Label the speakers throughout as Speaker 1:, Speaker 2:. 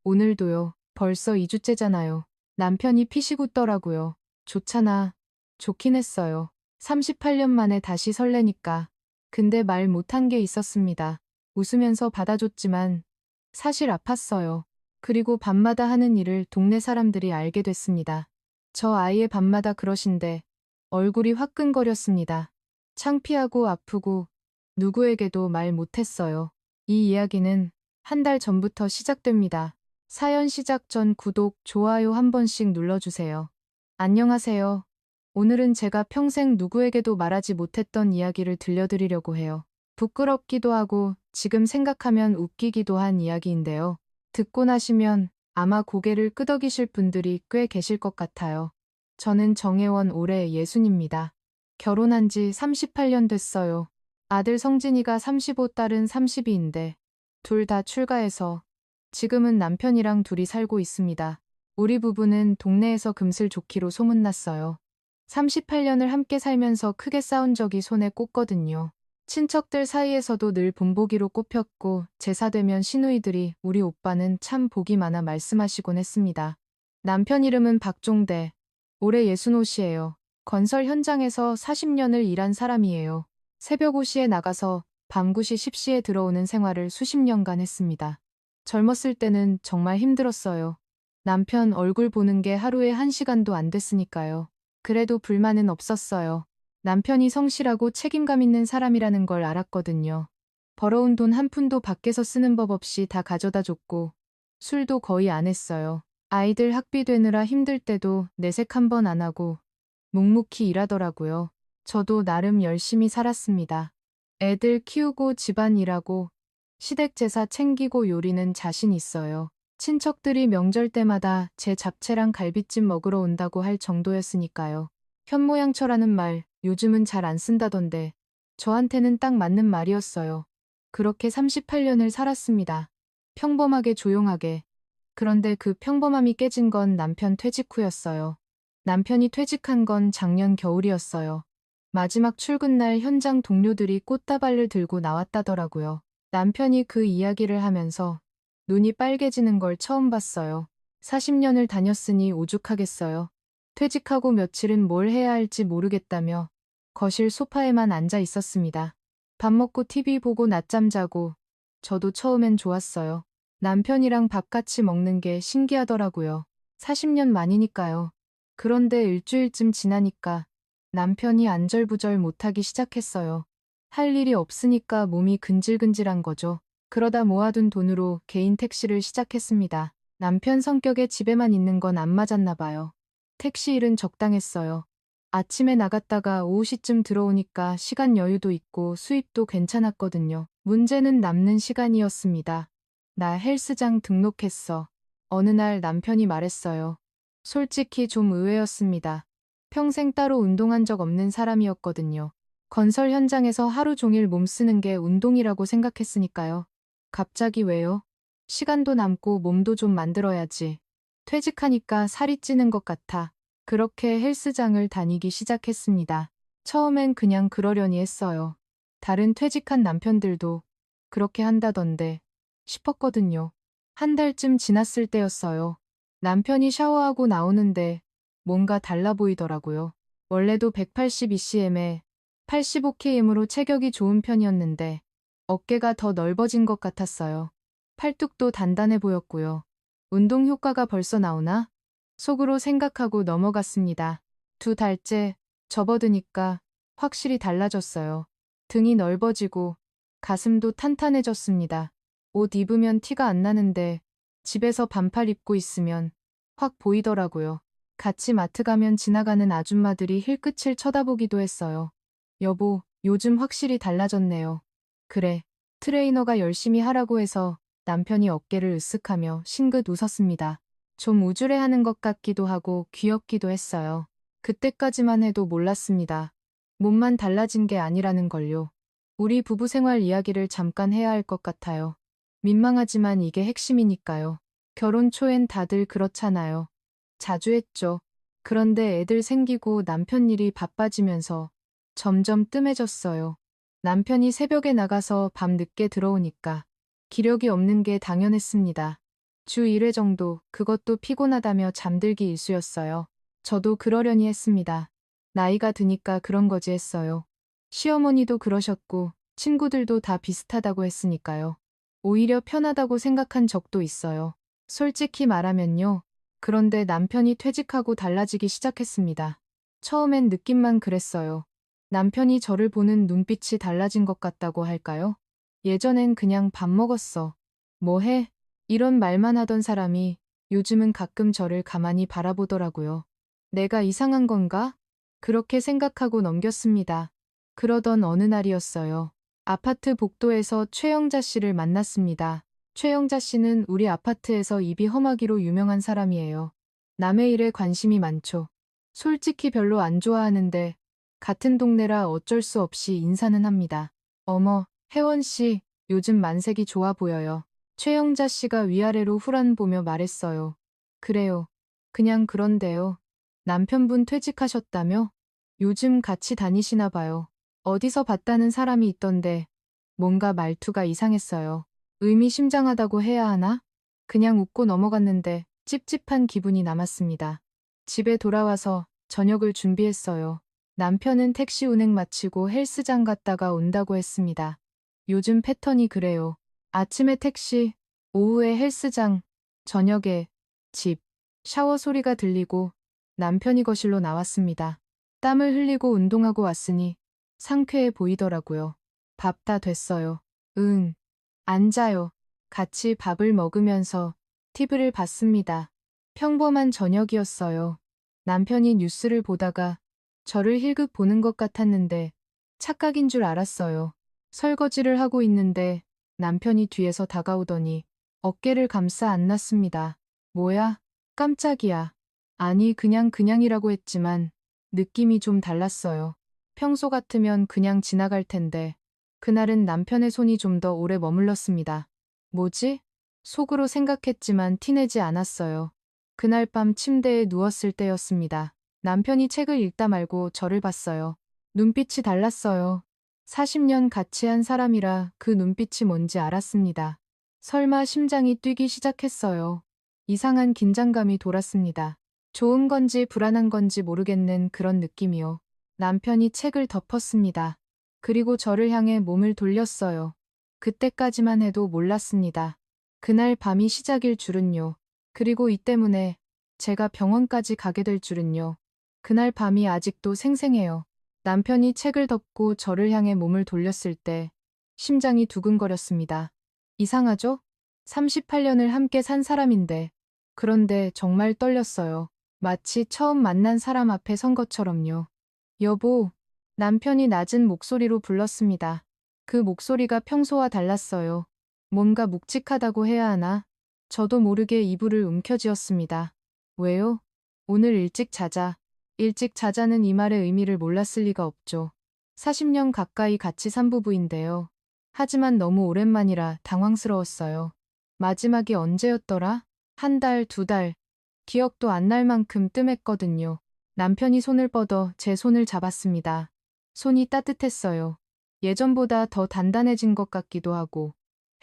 Speaker 1: 오늘도요. 벌써 2주째잖아요. 남편이 피식 웃더라고요. 좋잖아. 좋긴 했어요. 38년 만에 다시 설레니까. 근데 말 못한 게 있었습니다. 웃으면서 받아줬지만 사실 아팠어요. 그리고 밤마다 하는 일을 동네 사람들이 알게 됐습니다. 저 아이의 밤마다 그러신데 얼굴이 화끈거렸습니다. 창피하고 아프고 누구에게도 말 못했어요. 이 이야기는 한 달 전부터 시작됩니다. 사연 시작 전 구독, 좋아요 한 번씩 눌러주세요. 안녕하세요. 오늘은 제가 평생 누구에게도 말하지 못했던 이야기를 들려드리려고 해요. 부끄럽기도 하고 지금 생각하면 웃기기도 한 이야기인데요. 듣고 나시면 아마 고개를 끄덕이실 분들이 꽤 계실 것 같아요. 저는 정혜원 올해 60입니다. 결혼한 지 38년 됐어요. 아들 성진이가 35, 딸은 32인데 둘 다 출가해서 지금은 남편이랑 둘이 살고 있습니다. 우리 부부는 동네에서 금슬좋기로 소문났어요. 38년을 함께 살면서 크게 싸운 적이 손에 꼽거든요. 친척들 사이에서도 늘 본보기로 꼽혔고 제사되면 시누이들이 우리 오빠는 참 복이 많아 말씀하시곤 했습니다. 남편 이름은 박종대. 올해 65이에요. 건설 현장에서 40년을 일한 사람이에요. 새벽 5시에 나가서 밤 9시 10시에 들어오는 생활을 수십 년간 했습니다. 젊었을 때는 정말 힘들었어요. 남편 얼굴 보는 게 하루에 1시간도 안 됐으니까요. 그래도 불만은 없었어요. 남편이 성실하고 책임감 있는 사람이라는 걸 알았거든요. 벌어온 돈 한 푼도 밖에서 쓰는 법 없이 다 가져다 줬고 술도 거의 안 했어요. 아이들 학비 되느라 힘들 때도 내색 한 번 안 하고 묵묵히 일하더라고요. 저도 나름 열심히 살았습니다. 애들 키우고 집안 일하고 시댁 제사 챙기고 요리는 자신 있어요. 친척들이 명절 때마다 제 잡채랑 갈비찜 먹으러 온다고 할 정도였으니까요. 현모양처라는 말 요즘은 잘 안 쓴다던데 저한테는 딱 맞는 말이었어요. 그렇게 38년을 살았습니다. 평범하게 조용하게. 그런데 그 평범함이 깨진 건 남편 퇴직 후였어요. 남편이 퇴직한 건 작년 겨울이었어요. 마지막 출근 날 현장 동료들이 꽃다발을 들고 나왔다더라고요. 남편이 그 이야기를 하면서 눈이 빨개지는 걸 처음 봤어요. 40년을 다녔으니 오죽하겠어요. 퇴직하고 며칠은 뭘 해야 할지 모르겠다며 거실 소파에만 앉아 있었습니다. 밥 먹고 TV 보고 낮잠 자고 저도 처음엔 좋았어요. 남편이랑 밥 같이 먹는 게 신기하더라고요. 40년 만이니까요. 그런데 일주일쯤 지나니까 남편이 안절부절 못하기 시작했어요. 할 일이 없으니까 몸이 근질근질한 거죠. 그러다 모아둔 돈으로 개인 택시를 시작했습니다. 남편 성격에 집에만 있는 건 안 맞았나 봐요. 택시 일은 적당했어요. 아침에 나갔다가 오후 시쯤 들어오니까 시간 여유도 있고 수입도 괜찮았거든요. 문제는 남는 시간이었습니다. 나 헬스장 등록했어. 어느 날 남편이 말했어요. 솔직히 좀 의외였습니다. 평생 따로 운동한 적 없는 사람이었거든요. 건설 현장에서 하루 종일 몸 쓰는 게 운동이라고 생각했으니까요. 갑자기 왜요? 시간도 남고 몸도 좀 만들어야지. 퇴직하니까 살이 찌는 것 같아. 그렇게 헬스장을 다니기 시작했습니다. 처음엔 그냥 그러려니 했어요. 다른 퇴직한 남편들도 그렇게 한다던데 싶었거든요. 한 달쯤 지났을 때였어요. 남편이 샤워하고 나오는데 뭔가 달라 보이더라고요. 원래도 182cm에 85kg으로 체격이 좋은 편이었는데 어깨가 더 넓어진 것 같았어요. 팔뚝도 단단해 보였고요. 운동 효과가 벌써 나오나? 속으로 생각하고 넘어갔습니다. 2달째 접어드니까 확실히 달라졌어요. 등이 넓어지고 가슴도 탄탄해졌습니다. 옷 입으면 티가 안 나는데 집에서 반팔 입고 있으면 확 보이더라고요. 같이 마트 가면 지나가는 아줌마들이 힐끗을 쳐다보기도 했어요. 여보, 요즘 확실히 달라졌네요. 그래, 트레이너가 열심히 하라고 해서 남편이 어깨를 으쓱하며 싱긋 웃었습니다. 좀 우쭐해하는 것 같기도 하고 귀엽기도 했어요. 그때까지만 해도 몰랐습니다. 몸만 달라진 게 아니라는 걸요. 우리 부부 생활 이야기를 잠깐 해야 할 것 같아요. 민망하지만 이게 핵심이니까요. 결혼 초엔 다들 그렇잖아요. 자주 했죠. 그런데 애들 생기고 남편 일이 바빠지면서 점점 뜸해졌어요. 남편이 새벽에 나가서 밤 늦게 들어오니까 기력이 없는 게 당연했습니다. 주 1회 정도, 그것도 피곤하다며 잠들기 일쑤였어요. 저도 그러려니 했습니다. 나이가 드니까 그런 거지 했어요. 시어머니도 그러셨고 친구들도 다 비슷하다고 했으니까요. 오히려 편하다고 생각한 적도 있어요. 솔직히 말하면요. 그런데 남편이 퇴직하고 달라지기 시작했습니다. 처음엔 느낌만 그랬어요. 남편이 저를 보는 눈빛이 달라진 것 같다고 할까요? 예전엔 그냥 밥 먹었어. 뭐 해? 이런 말만 하던 사람이 요즘은 가끔 저를 가만히 바라보더라고요. 내가 이상한 건가? 그렇게 생각하고 넘겼습니다. 그러던 어느 날이었어요. 아파트 복도에서 최영자 씨를 만났습니다. 최영자 씨는 우리 아파트에서 입이 험하기로 유명한 사람이에요. 남의 일에 관심이 많죠. 솔직히 별로 안 좋아하는데 같은 동네라 어쩔 수 없이 인사는 합니다. 어머, 혜원 씨, 요즘 만색이 좋아 보여요. 최영자 씨가 위아래로 후란 보며 말했어요. 그래요. 그냥 그런데요. 남편분 퇴직하셨다며? 요즘 같이 다니시나 봐요. 어디서 봤다는 사람이 있던데 뭔가 말투가 이상했어요. 의미심장하다고 해야 하나? 그냥 웃고 넘어갔는데 찝찝한 기분이 남았습니다. 집에 돌아와서 저녁을 준비했어요. 남편은 택시 운행 마치고 헬스장 갔다가 온다고 했습니다. 요즘 패턴이 그래요. 아침에 택시, 오후에 헬스장, 저녁에 집, 샤워 소리가 들리고 남편이 거실로 나왔습니다. 땀을 흘리고 운동하고 왔으니 상쾌해 보이더라고요. 밥 다 됐어요. 응. 앉아요. 같이 밥을 먹으면서 TV를 봤습니다. 평범한 저녁이었어요. 남편이 뉴스를 보다가 저를 힐끗 보는 것 같았는데 착각인 줄 알았어요. 설거지를 하고 있는데 남편이 뒤에서 다가오더니 어깨를 감싸 안았습니다. 뭐야? 깜짝이야. 아니, 그냥이라고 했지만 느낌이 좀 달랐어요. 평소 같으면 그냥 지나갈 텐데 그날은 남편의 손이 좀 더 오래 머물렀습니다. 뭐지? 속으로 생각했지만 티내지 않았어요. 그날 밤 침대에 누웠을 때였습니다. 남편이 책을 읽다 말고 저를 봤어요. 눈빛이 달랐어요. 40년 같이 한 사람이라 그 눈빛이 뭔지 알았습니다. 설마 심장이 뛰기 시작했어요. 이상한 긴장감이 돌았습니다. 좋은 건지 불안한 건지 모르겠는 그런 느낌이요. 남편이 책을 덮었습니다. 그리고 저를 향해 몸을 돌렸어요. 그때까지만 해도 몰랐습니다. 그날 밤이 시작일 줄은요. 그리고 이 때문에 제가 병원까지 가게 될 줄은요. 그날 밤이 아직도 생생해요. 남편이 책을 덮고 저를 향해 몸을 돌렸을 때 심장이 두근거렸습니다. 이상하죠? 38년을 함께 산 사람인데 그런데 정말 떨렸어요. 마치 처음 만난 사람 앞에 선 것처럼요. 여보, 남편이 낮은 목소리로 불렀습니다. 그 목소리가 평소와 달랐어요. 뭔가 묵직하다고 해야 하나? 저도 모르게 이불을 움켜쥐었습니다. 왜요? 오늘 일찍 자자. 일찍 자자는 이 말의 의미를 몰랐을 리가 없죠. 40년 가까이 같이 산 부부인데요. 하지만 너무 오랜만이라 당황스러웠어요. 마지막이 언제였더라? 한 달, 두 달. 기억도 안 날 만큼 뜸했거든요. 남편이 손을 뻗어 제 손을 잡았습니다. 손이 따뜻했어요. 예전보다 더 단단해진 것 같기도 하고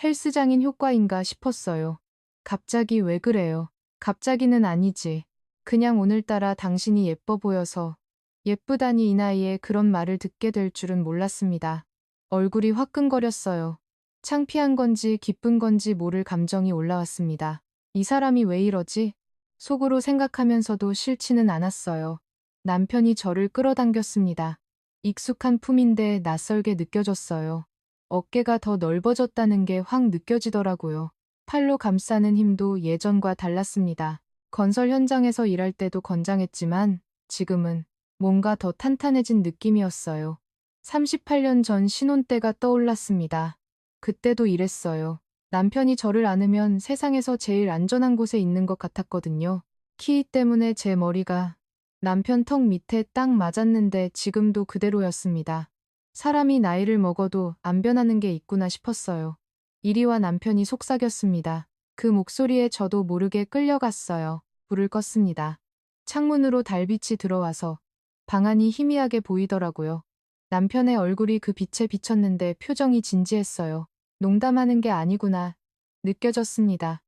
Speaker 1: 헬스장인 효과인가 싶었어요. 갑자기 왜 그래요? 갑자기는 아니지. 그냥 오늘따라 당신이 예뻐 보여서 예쁘다니 이 나이에 그런 말을 듣게 될 줄은 몰랐습니다. 얼굴이 화끈거렸어요. 창피한 건지 기쁜 건지 모를 감정이 올라왔습니다. 이 사람이 왜 이러지? 속으로 생각하면서도 싫지는 않았어요. 남편이 저를 끌어당겼습니다. 익숙한 품인데 낯설게 느껴졌어요. 어깨가 더 넓어졌다는 게 확 느껴지더라고요. 팔로 감싸는 힘도 예전과 달랐습니다. 건설 현장에서 일할 때도 건장했지만 지금은 뭔가 더 탄탄해진 느낌이었어요. 38년 전 신혼 때가 떠올랐습니다. 그때도 이랬어요. 남편이 저를 안으면 세상에서 제일 안전한 곳에 있는 것 같았거든요. 키 때문에 제 머리가 남편 턱 밑에 딱 맞았는데 지금도 그대로였습니다. 사람이 나이를 먹어도 안 변하는 게 있구나 싶었어요. 이리와 남편이 속삭였습니다. 그 목소리에 저도 모르게 끌려갔어요. 불을 껐습니다. 창문으로 달빛이 들어와서 방 안이 희미하게 보이더라고요. 남편의 얼굴이 그 빛에 비쳤는데 표정이 진지했어요. 농담하는 게 아니구나 느껴졌습니다.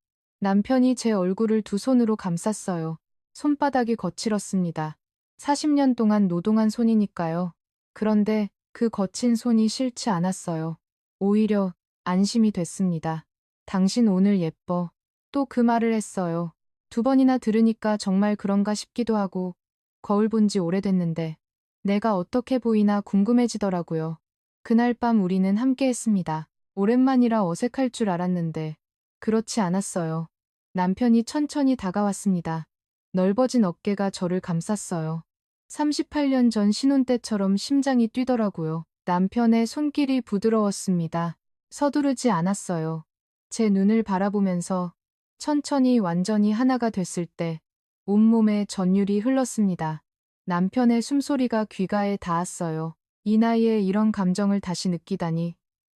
Speaker 1: 남편이 제 얼굴을 두 손으로 감쌌어요. 손바닥이 거칠었습니다. 40년 동안 노동한 손이니까요. 그런데 그 거친 손이 싫지 않았어요. 오히려 안심이 됐습니다. 당신 오늘 예뻐. 또 그 말을 했어요. 두 번이나 들으니까 정말 그런가 싶기도 하고, 거울 본 지 오래됐는데 내가 어떻게 보이나 궁금해지더라고요. 그날 밤 우리는 함께 했습니다. 오랜만이라 어색할 줄 알았는데 그렇지 않았어요. 남편이 천천히 다가왔습니다. 넓어진 어깨가 저를 감쌌어요. 38년 전 신혼 때처럼 심장이 뛰더라고요. 남편의 손길이 부드러웠습니다. 서두르지 않았어요. 제 눈을 바라보면서 천천히 완전히 하나가 됐을 때 온몸에 전율이 흘렀습니다. 남편의 숨소리가 귀가에 닿았어요. 이 나이에 이런 감정을 다시 느끼다니.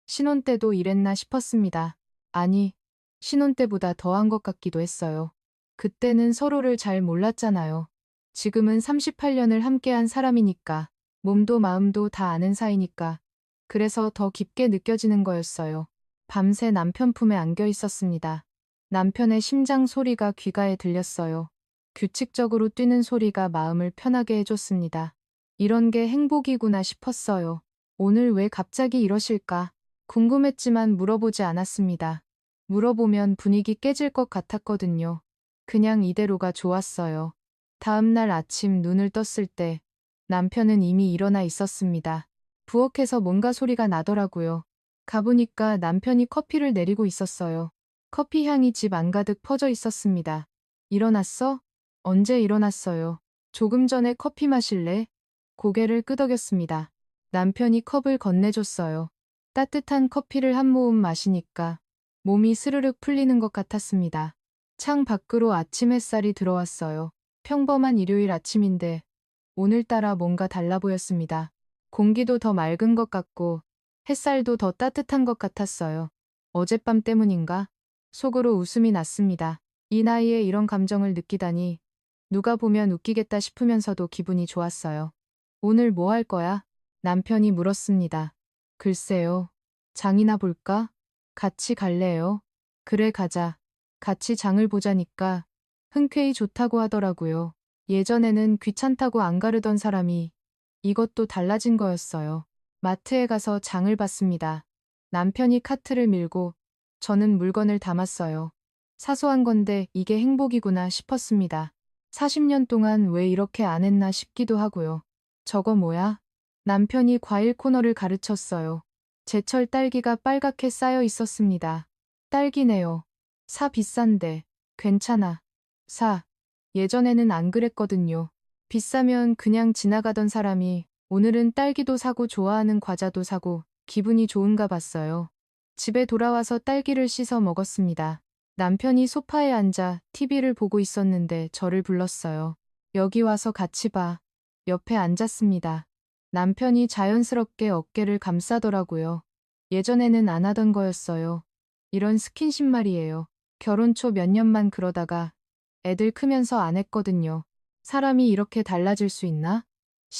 Speaker 1: 신혼 때도 이랬나 싶었습니다. 아니, 신혼 때보다 더한 것 같기도 했어요. 그때는 서로를 잘 몰랐잖아요. 지금은 38년을 함께한 사람이니까, 몸도 마음도 다 아는 사이니까, 그래서 더 깊게 느껴지는 거였어요. 밤새 남편 품에 안겨 있었습니다. 남편의 심장 소리가 귀가에 들렸어요. 규칙적으로 뛰는 소리가 마음을 편하게 해줬습니다. 이런 게 행복이구나 싶었어요. 오늘 왜 갑자기 이러실까? 궁금했지만 물어보지 않았습니다. 물어보면 분위기 깨질 것 같았거든요. 그냥 이대로가 좋았어요. 다음 날 아침 눈을 떴을 때 남편은 이미 일어나 있었습니다. 부엌에서 뭔가 소리가 나더라고요. 가보니까 남편이 커피를 내리고 있었어요. 커피 향이 집 안가득 퍼져 있었습니다. 일어났어? 언제 일어났어요? 조금 전에 커피 마실래? 고개를 끄덕였습니다. 남편이 컵을 건네줬어요. 따뜻한 커피를 한 모금 마시니까 몸이 스르륵 풀리는 것 같았습니다. 창 밖으로 아침 햇살이 들어왔어요. 평범한 일요일 아침인데 오늘따라 뭔가 달라 보였습니다. 공기도 더 맑은 것 같고 햇살도 더 따뜻한 것 같았어요. 어젯밤 때문인가? 속으로 웃음이 났습니다. 이 나이에 이런 감정을 느끼다니 누가 보면 웃기겠다 싶으면서도 기분이 좋았어요. 오늘 뭐 할 거야? 남편이 물었습니다. 글쎄요. 장이나 볼까? 같이 갈래요? 그래 가자. 같이 장을 보자니까 흔쾌히 좋다고 하더라고요. 예전에는 귀찮다고 안 가르던 사람이 이것도 달라진 거였어요. 마트에 가서 장을 봤습니다. 남편이 카트를 밀고 저는 물건을 담았어요. 사소한 건데 이게 행복이구나 싶었습니다. 40년 동안 왜 이렇게 안 했나 싶기도 하고요. 저거 뭐야? 남편이 과일 코너를 가르쳤어요. 제철 딸기가 빨갛게 쌓여 있었습니다. 딸기네요. 사 비싼데. 괜찮아. 사. 예전에는 안 그랬거든요. 비싸면 그냥 지나가던 사람이 오늘은 딸기도 사고 좋아하는 과자도 사고 기분이 좋은가 봤어요. 집에 돌아와서 딸기를 씻어 먹었습니다. 남편이 소파에 앉아 TV를 보고 있었는데 저를 불렀어요. 여기 와서 같이 봐. 옆에 앉았습니다. 남편이 자연스럽게 어깨를 감싸더라고요. 예전에는 안 하던 거였어요. 이런 스킨십 말이에요. 결혼 초 몇 년만 그러다가 애들 크면서 안 했거든요. 사람이 이렇게 달라질 수 있나?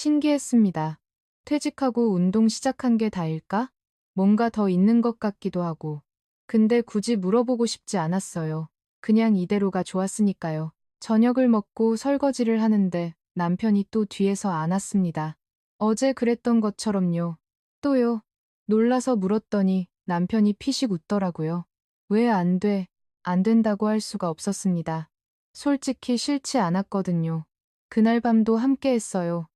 Speaker 1: 신기했습니다. 퇴직하고 운동 시작한 게 다일까? 뭔가 더 있는 것 같기도 하고. 근데 굳이 물어보고 싶지 않았어요. 그냥 이대로가 좋았으니까요. 저녁을 먹고 설거지를 하는데 남편이 또 뒤에서 안았습니다. 어제 그랬던 것처럼요. 또요. 놀라서 물었더니 남편이 피식 웃더라고요. 왜 안 돼? 안 된다고 할 수가 없었습니다. 솔직히 싫지 않았거든요. 그날 밤도 함께 했어요.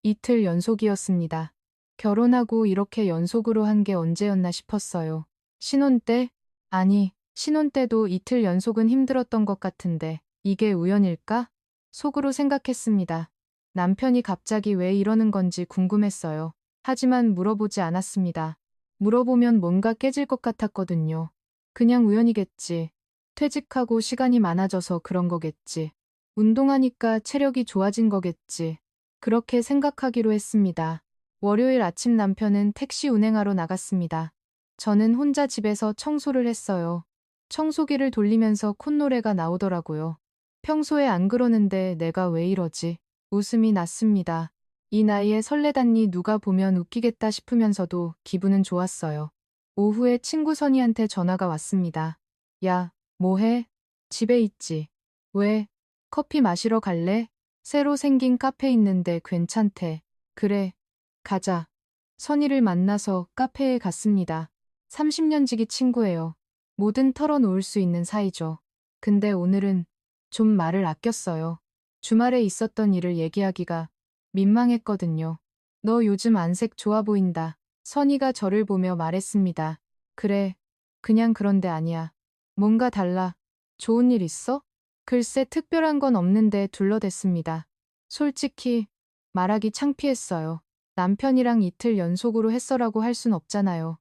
Speaker 1: 이틀 연속이었습니다. 결혼하고 이렇게 연속으로 한 게 언제였나 싶었어요. 신혼 때? 아니, 신혼 때도 이틀 연속은 힘들었던 것 같은데 이게 우연일까? 속으로 생각했습니다. 남편이 갑자기 왜 이러는 건지 궁금했어요. 하지만 물어보지 않았습니다. 물어보면 뭔가 깨질 것 같았거든요. 그냥 우연이겠지. 퇴직하고 시간이 많아져서 그런 거겠지. 운동하니까 체력이 좋아진 거겠지. 그렇게 생각하기로 했습니다. 월요일 아침 남편은 택시 운행하러 나갔습니다. 저는 혼자 집에서 청소를 했어요. 청소기를 돌리면서 콧노래가 나오더라고요. 평소에 안 그러는데 내가 왜 이러지? 웃음이 났습니다. 이 나이에 설레다니 누가 보면 웃기겠다 싶으면서도 기분은 좋았어요. 오후에 친구 선이한테 전화가 왔습니다. 야, 뭐해? 집에 있지. 왜? 커피 마시러 갈래? 새로 생긴 카페 있는데 괜찮대. 그래. 가자. 선희를 만나서 카페에 갔습니다. 30년 지기 친구예요. 뭐든 털어놓을 수 있는 사이죠. 근데 오늘은 좀 말을 아꼈어요. 주말에 있었던 일을 얘기하기가 민망했거든요. 너 요즘 안색 좋아 보인다. 선희가 저를 보며 말했습니다. 그래. 그냥 그런데 아니야. 뭔가 달라. 좋은 일 있어? 글쎄 특별한 건 없는데 둘러댔습니다. 솔직히 말하기 창피했어요. 남편이랑 이틀 연속으로 했어라고 할 순 없잖아요.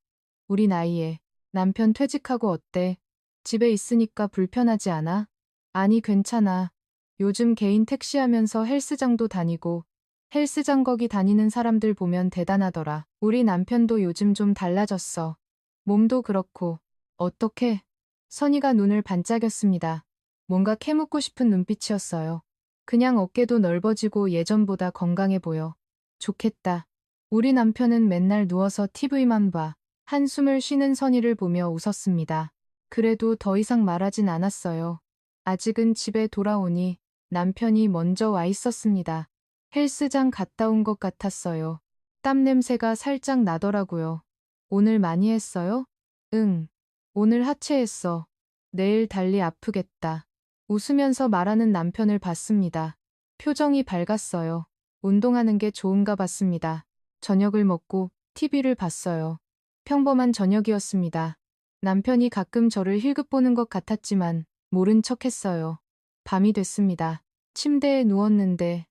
Speaker 1: 우리 나이에. 남편 퇴직하고 어때? 집에 있으니까 불편하지 않아? 아니 괜찮아. 요즘 개인 택시 하면서 헬스장도 다니고 헬스장 거기 다니는 사람들 보면 대단하더라. 우리 남편도 요즘 좀 달라졌어. 몸도 그렇고. 어떻게? 선희가 눈을 반짝였습니다. 뭔가 캐묻고 싶은 눈빛이었어요. 그냥 어깨도 넓어지고 예전보다 건강해 보여. 좋겠다. 우리 남편은 맨날 누워서 TV만 봐. 한숨을 쉬는 선희를 보며 웃었습니다. 그래도 더 이상 말하진 않았어요. 아직은 집에 돌아오니 남편이 먼저 와 있었습니다. 헬스장 갔다 온 것 같았어요. 땀 냄새가 살짝 나더라고요. 오늘 많이 했어요? 응. 오늘 하체했어. 내일 달리 아프겠다. 웃으면서 말하는 남편을 봤습니다. 표정이 밝았어요. 운동하는 게 좋은가 봤습니다. 저녁을 먹고 TV를 봤어요. 평범한 저녁이었습니다. 남편이 가끔 저를 힐끗 보는 것 같았지만 모른 척 했어요. 밤이 됐습니다. 침대에 누웠는데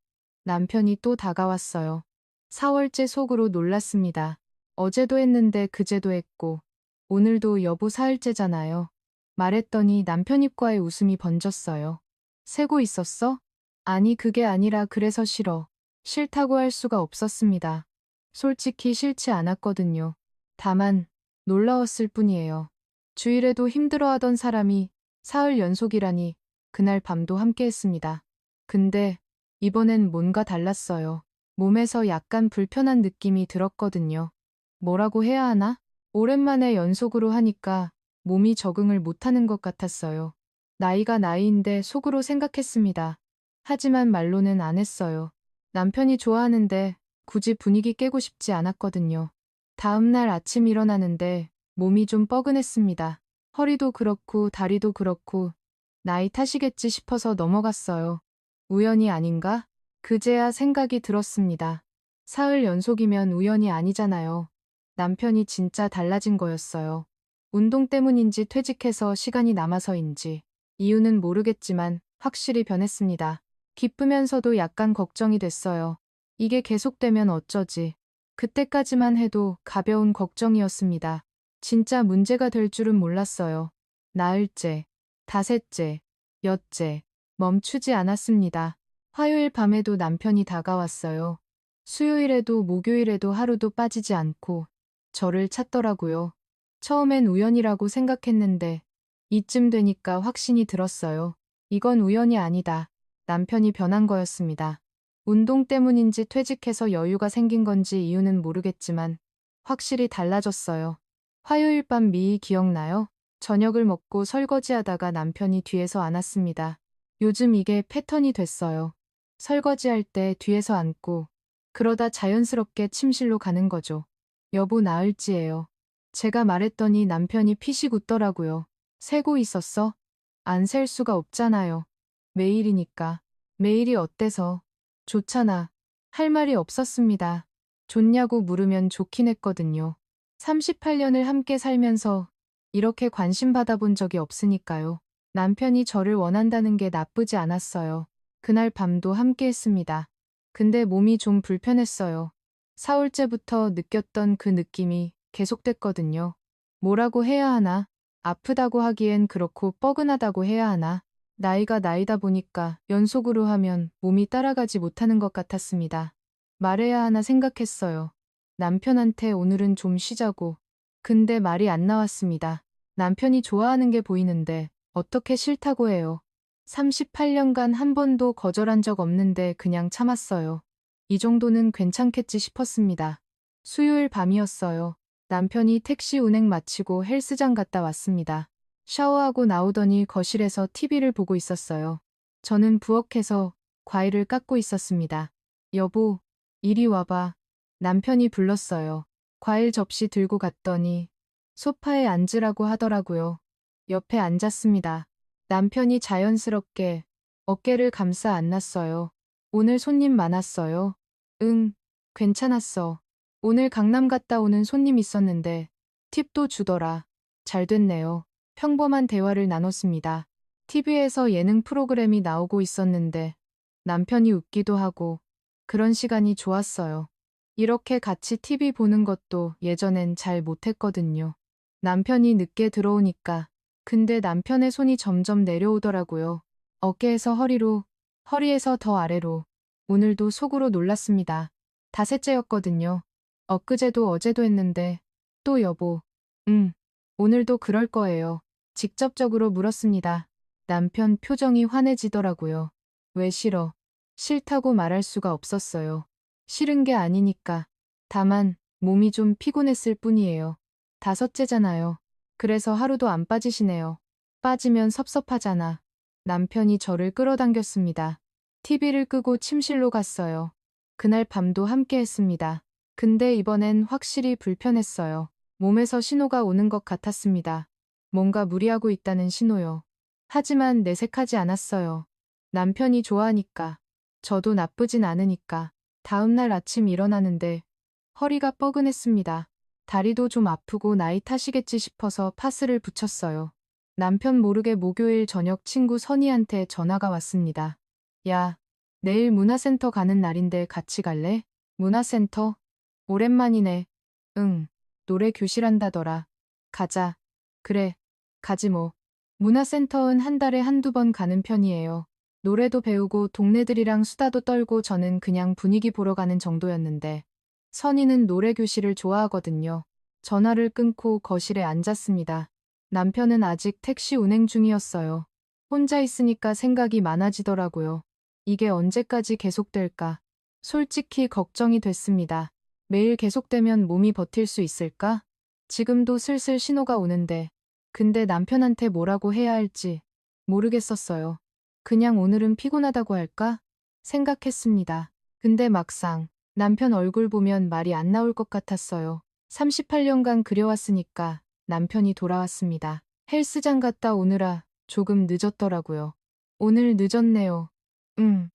Speaker 1: 남편이 또 다가왔어요. 4월째 속으로 놀랐습니다. 어제도 했는데 그제도 했고 오늘도 여보 사흘째잖아요. 말했더니 남편 입과의 웃음이 번졌어요. 세고 있었어? 아니 그게 아니라 그래서 싫어. 싫다고 할 수가 없었습니다. 솔직히 싫지 않았거든요. 다만 놀라웠을 뿐이에요. 주일에도 힘들어하던 사람이 사흘 연속이라니 그날 밤도 함께했습니다. 근데 이번엔 뭔가 달랐어요. 몸에서 약간 불편한 느낌이 들었거든요. 뭐라고 해야 하나? 오랜만에 연속으로 하니까 몸이 적응을 못하는 것 같았어요. 나이가 나이인데 속으로 생각했습니다. 하지만 말로는 안 했어요. 남편이 좋아하는데 굳이 분위기 깨고 싶지 않았거든요. 다음날 아침 일어나는데 몸이 좀 뻐근했습니다. 허리도 그렇고 다리도 그렇고 나이 탓이겠지 싶어서 넘어갔어요. 우연이 아닌가? 그제야 생각이 들었습니다. 사흘 연속이면 우연이 아니잖아요. 남편이 진짜 달라진 거였어요. 운동 때문인지 퇴직해서 시간이 남아서인지 이유는 모르겠지만 확실히 변했습니다. 기쁘면서도 약간 걱정이 됐어요. 이게 계속되면 어쩌지. 그때까지만 해도 가벼운 걱정이었습니다. 진짜 문제가 될 줄은 몰랐어요. 나흘째, 닷새째, 엿째, 멈추지 않았습니다. 화요일 밤에도 남편이 다가왔어요. 수요일에도 목요일에도 하루도 빠지지 않고 저를 찾더라고요. 처음엔 우연이라고 생각했는데 이쯤 되니까 확신이 들었어요. 이건 우연이 아니다. 남편이 변한 거였습니다. 운동 때문인지 퇴직해서 여유가 생긴 건지 이유는 모르겠지만 확실히 달라졌어요. 화요일 밤 미이 기억나요? 저녁을 먹고 설거지하다가 남편이 뒤에서 안았습니다. 요즘 이게 패턴이 됐어요. 설거지할 때 뒤에서 안고 그러다 자연스럽게 침실로 가는 거죠. 여보 나을지예요. 제가 말했더니 남편이 피식 웃더라고요. 세고 있었어? 안 셀 수가 없잖아요. 매일이니까. 매일이 어때서? 좋잖아. 할 말이 없었습니다. 좋냐고 물으면 좋긴 했거든요. 38년을 함께 살면서 이렇게 관심 받아본 적이 없으니까요. 남편이 저를 원한다는 게 나쁘지 않았어요. 그날 밤도 함께 했습니다. 근데 몸이 좀 불편했어요. 4월째부터 느꼈던 그 느낌이 계속됐거든요. 뭐라고 해야 하나? 아프다고 하기엔 그렇고 뻐근하다고 해야 하나? 나이가 나이다 보니까 연속으로 하면 몸이 따라가지 못하는 것 같았습니다. 말해야 하나 생각했어요. 남편한테 오늘은 좀 쉬자고. 근데 말이 안 나왔습니다. 남편이 좋아하는 게 보이는데 어떻게 싫다고 해요. 38년간 한 번도 거절한 적 없는데 그냥 참았어요. 이 정도는 괜찮겠지 싶었습니다. 수요일 밤이었어요. 남편이 택시 운행 마치고 헬스장 갔다 왔습니다. 샤워하고 나오더니 거실에서 TV를 보고 있었어요. 저는 부엌에서 과일을 깎고 있었습니다. 여보, 이리 와봐. 남편이 불렀어요. 과일 접시 들고 갔더니 소파에 앉으라고 하더라고요. 옆에 앉았습니다. 남편이 자연스럽게 어깨를 감싸 안았어요. 오늘 손님 많았어요. 응, 괜찮았어. 오늘 강남 갔다 오는 손님 있었는데 팁도 주더라. 잘 됐네요. 평범한 대화를 나눴습니다. TV에서 예능 프로그램이 나오고 있었는데 남편이 웃기도 하고 그런 시간이 좋았어요. 이렇게 같이 TV 보는 것도 예전엔 잘 못했거든요. 남편이 늦게 들어오니까. 근데 남편의 손이 점점 내려오더라고요. 어깨에서 허리로, 허리에서 더 아래로. 오늘도 속으로 놀랐습니다. 닷새째였거든요. 엊그제도 어제도 했는데 또 여보. 오늘도 그럴 거예요. 직접적으로 물었습니다. 남편 표정이 환해지더라고요. 왜 싫어? 싫다고 말할 수가 없었어요. 싫은 게 아니니까. 다만 몸이 좀 피곤했을 뿐이에요. 다섯째잖아요. 그래서 하루도 안 빠지시네요. 빠지면 섭섭하잖아. 남편이 저를 끌어당겼습니다. TV를 끄고 침실로 갔어요. 그날 밤도 함께 했습니다. 근데 이번엔 확실히 불편했어요. 몸에서 신호가 오는 것 같았습니다. 뭔가 무리하고 있다는 신호요. 하지만 내색하지 않았어요. 남편이 좋아하니까. 저도 나쁘진 않으니까. 다음날 아침 일어나는데 허리가 뻐근했습니다. 다리도 좀 아프고 나이 탓이겠지 싶어서 파스를 붙였어요. 남편 모르게 목요일 저녁 친구 선희한테 전화가 왔습니다. 야, 내일 문화센터 가는 날인데 같이 갈래? 문화센터? 오랜만이네. 응, 노래 교실한다더라. 가자. 그래, 가지 뭐. 문화센터는 한 달에 한두 번 가는 편이에요. 노래도 배우고 동네들이랑 수다도 떨고 저는 그냥 분위기 보러 가는 정도였는데 선희는 노래 교실을 좋아하거든요. 전화를 끊고 거실에 앉았습니다. 남편은 아직 택시 운행 중이었어요. 혼자 있으니까 생각이 많아지더라고요. 이게 언제까지 계속될까? 솔직히 걱정이 됐습니다. 매일 계속되면 몸이 버틸 수 있을까? 지금도 슬슬 신호가 오는데 근데 남편한테 뭐라고 해야 할지 모르겠었어요. 그냥 오늘은 피곤하다고 할까? 생각했습니다. 근데 막상 남편 얼굴 보면 말이 안 나올 것 같았어요. 38년간 그려왔으니까 남편이 돌아왔습니다. 헬스장 갔다 오느라 조금 늦었더라고요. 오늘 늦었네요.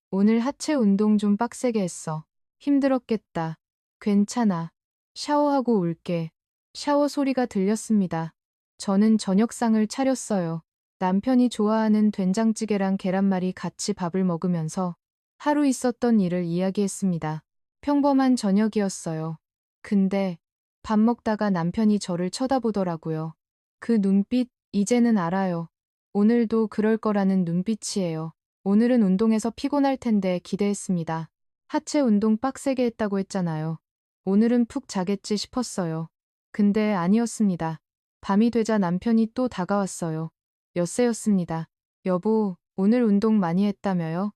Speaker 1: 오늘 하체 운동 좀 빡세게 했어. 힘들었겠다. 괜찮아. 샤워하고 올게. 샤워 소리가 들렸습니다. 저는 저녁상을 차렸어요. 남편이 좋아하는 된장찌개랑 계란말이 같이 밥을 먹으면서 하루 있었던 일을 이야기했습니다. 평범한 저녁이었어요. 근데 밥 먹다가 남편이 저를 쳐다보더라고요. 그 눈빛, 이제는 알아요. 오늘도 그럴 거라는 눈빛이에요. 오늘은 운동해서 피곤할 텐데 기대했습니다. 하체 운동 빡세게 했다고 했잖아요. 오늘은 푹 자겠지 싶었어요. 근데 아니었습니다. 밤이 되자 남편이 또 다가왔어요. 엿새였습니다. 여보, 오늘 운동 많이 했다며요?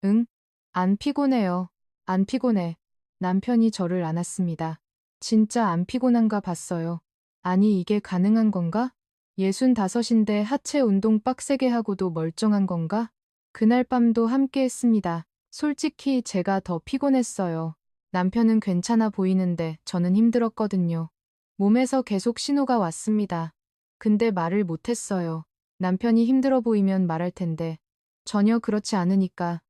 Speaker 1: 응? 안 피곤해요. 안 피곤해. 남편이 저를 안았습니다. 진짜 안 피곤한가 봤어요. 아니, 이게 가능한 건가? 65인데 하체 운동 빡세게 하고도 멀쩡한 건가? 그날 밤도 함께 했습니다. 솔직히 제가 더 피곤했어요. 남편은 괜찮아 보이는데 저는 힘들었거든요. 몸에서 계속 신호가 왔습니다. 근데 말을 못했어요. 남편이 힘들어 보이면 말할 텐데 전혀 그렇지 않으니까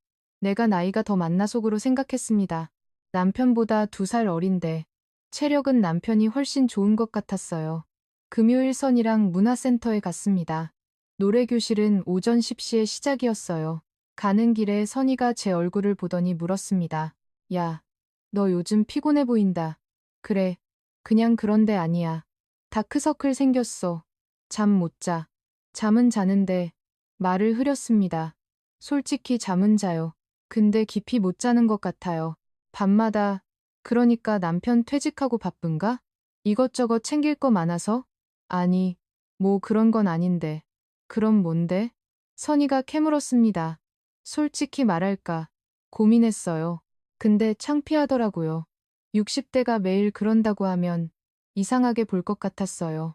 Speaker 1: 내가 나이가 더 많나 속으로 생각했습니다. 남편보다 2살 어린데 체력은 남편이 훨씬 좋은 것 같았어요. 금요일 선이랑 문화센터에 갔습니다. 노래교실은 오전 10시에 시작이었어요. 가는 길에 선이가 제 얼굴을 보더니 물었습니다. 야, 너 요즘 피곤해 보인다. 그래, 그냥 그런데 아니야. 다크서클 생겼어. 잠 못 자. 잠은 자는데 말을 흐렸습니다. 솔직히 잠은 자요. 근데 깊이 못 자는 것 같아요. 밤마다. 그러니까 남편 퇴직하고 바쁜가? 이것저것 챙길 거 많아서? 아니, 뭐 그런 건 아닌데. 그럼 뭔데? 선이가 캐물었습니다. 솔직히 말할까? 고민했어요. 근데 창피하더라고요. 60대가 매일 그런다고 하면 이상하게 볼 것 같았어요.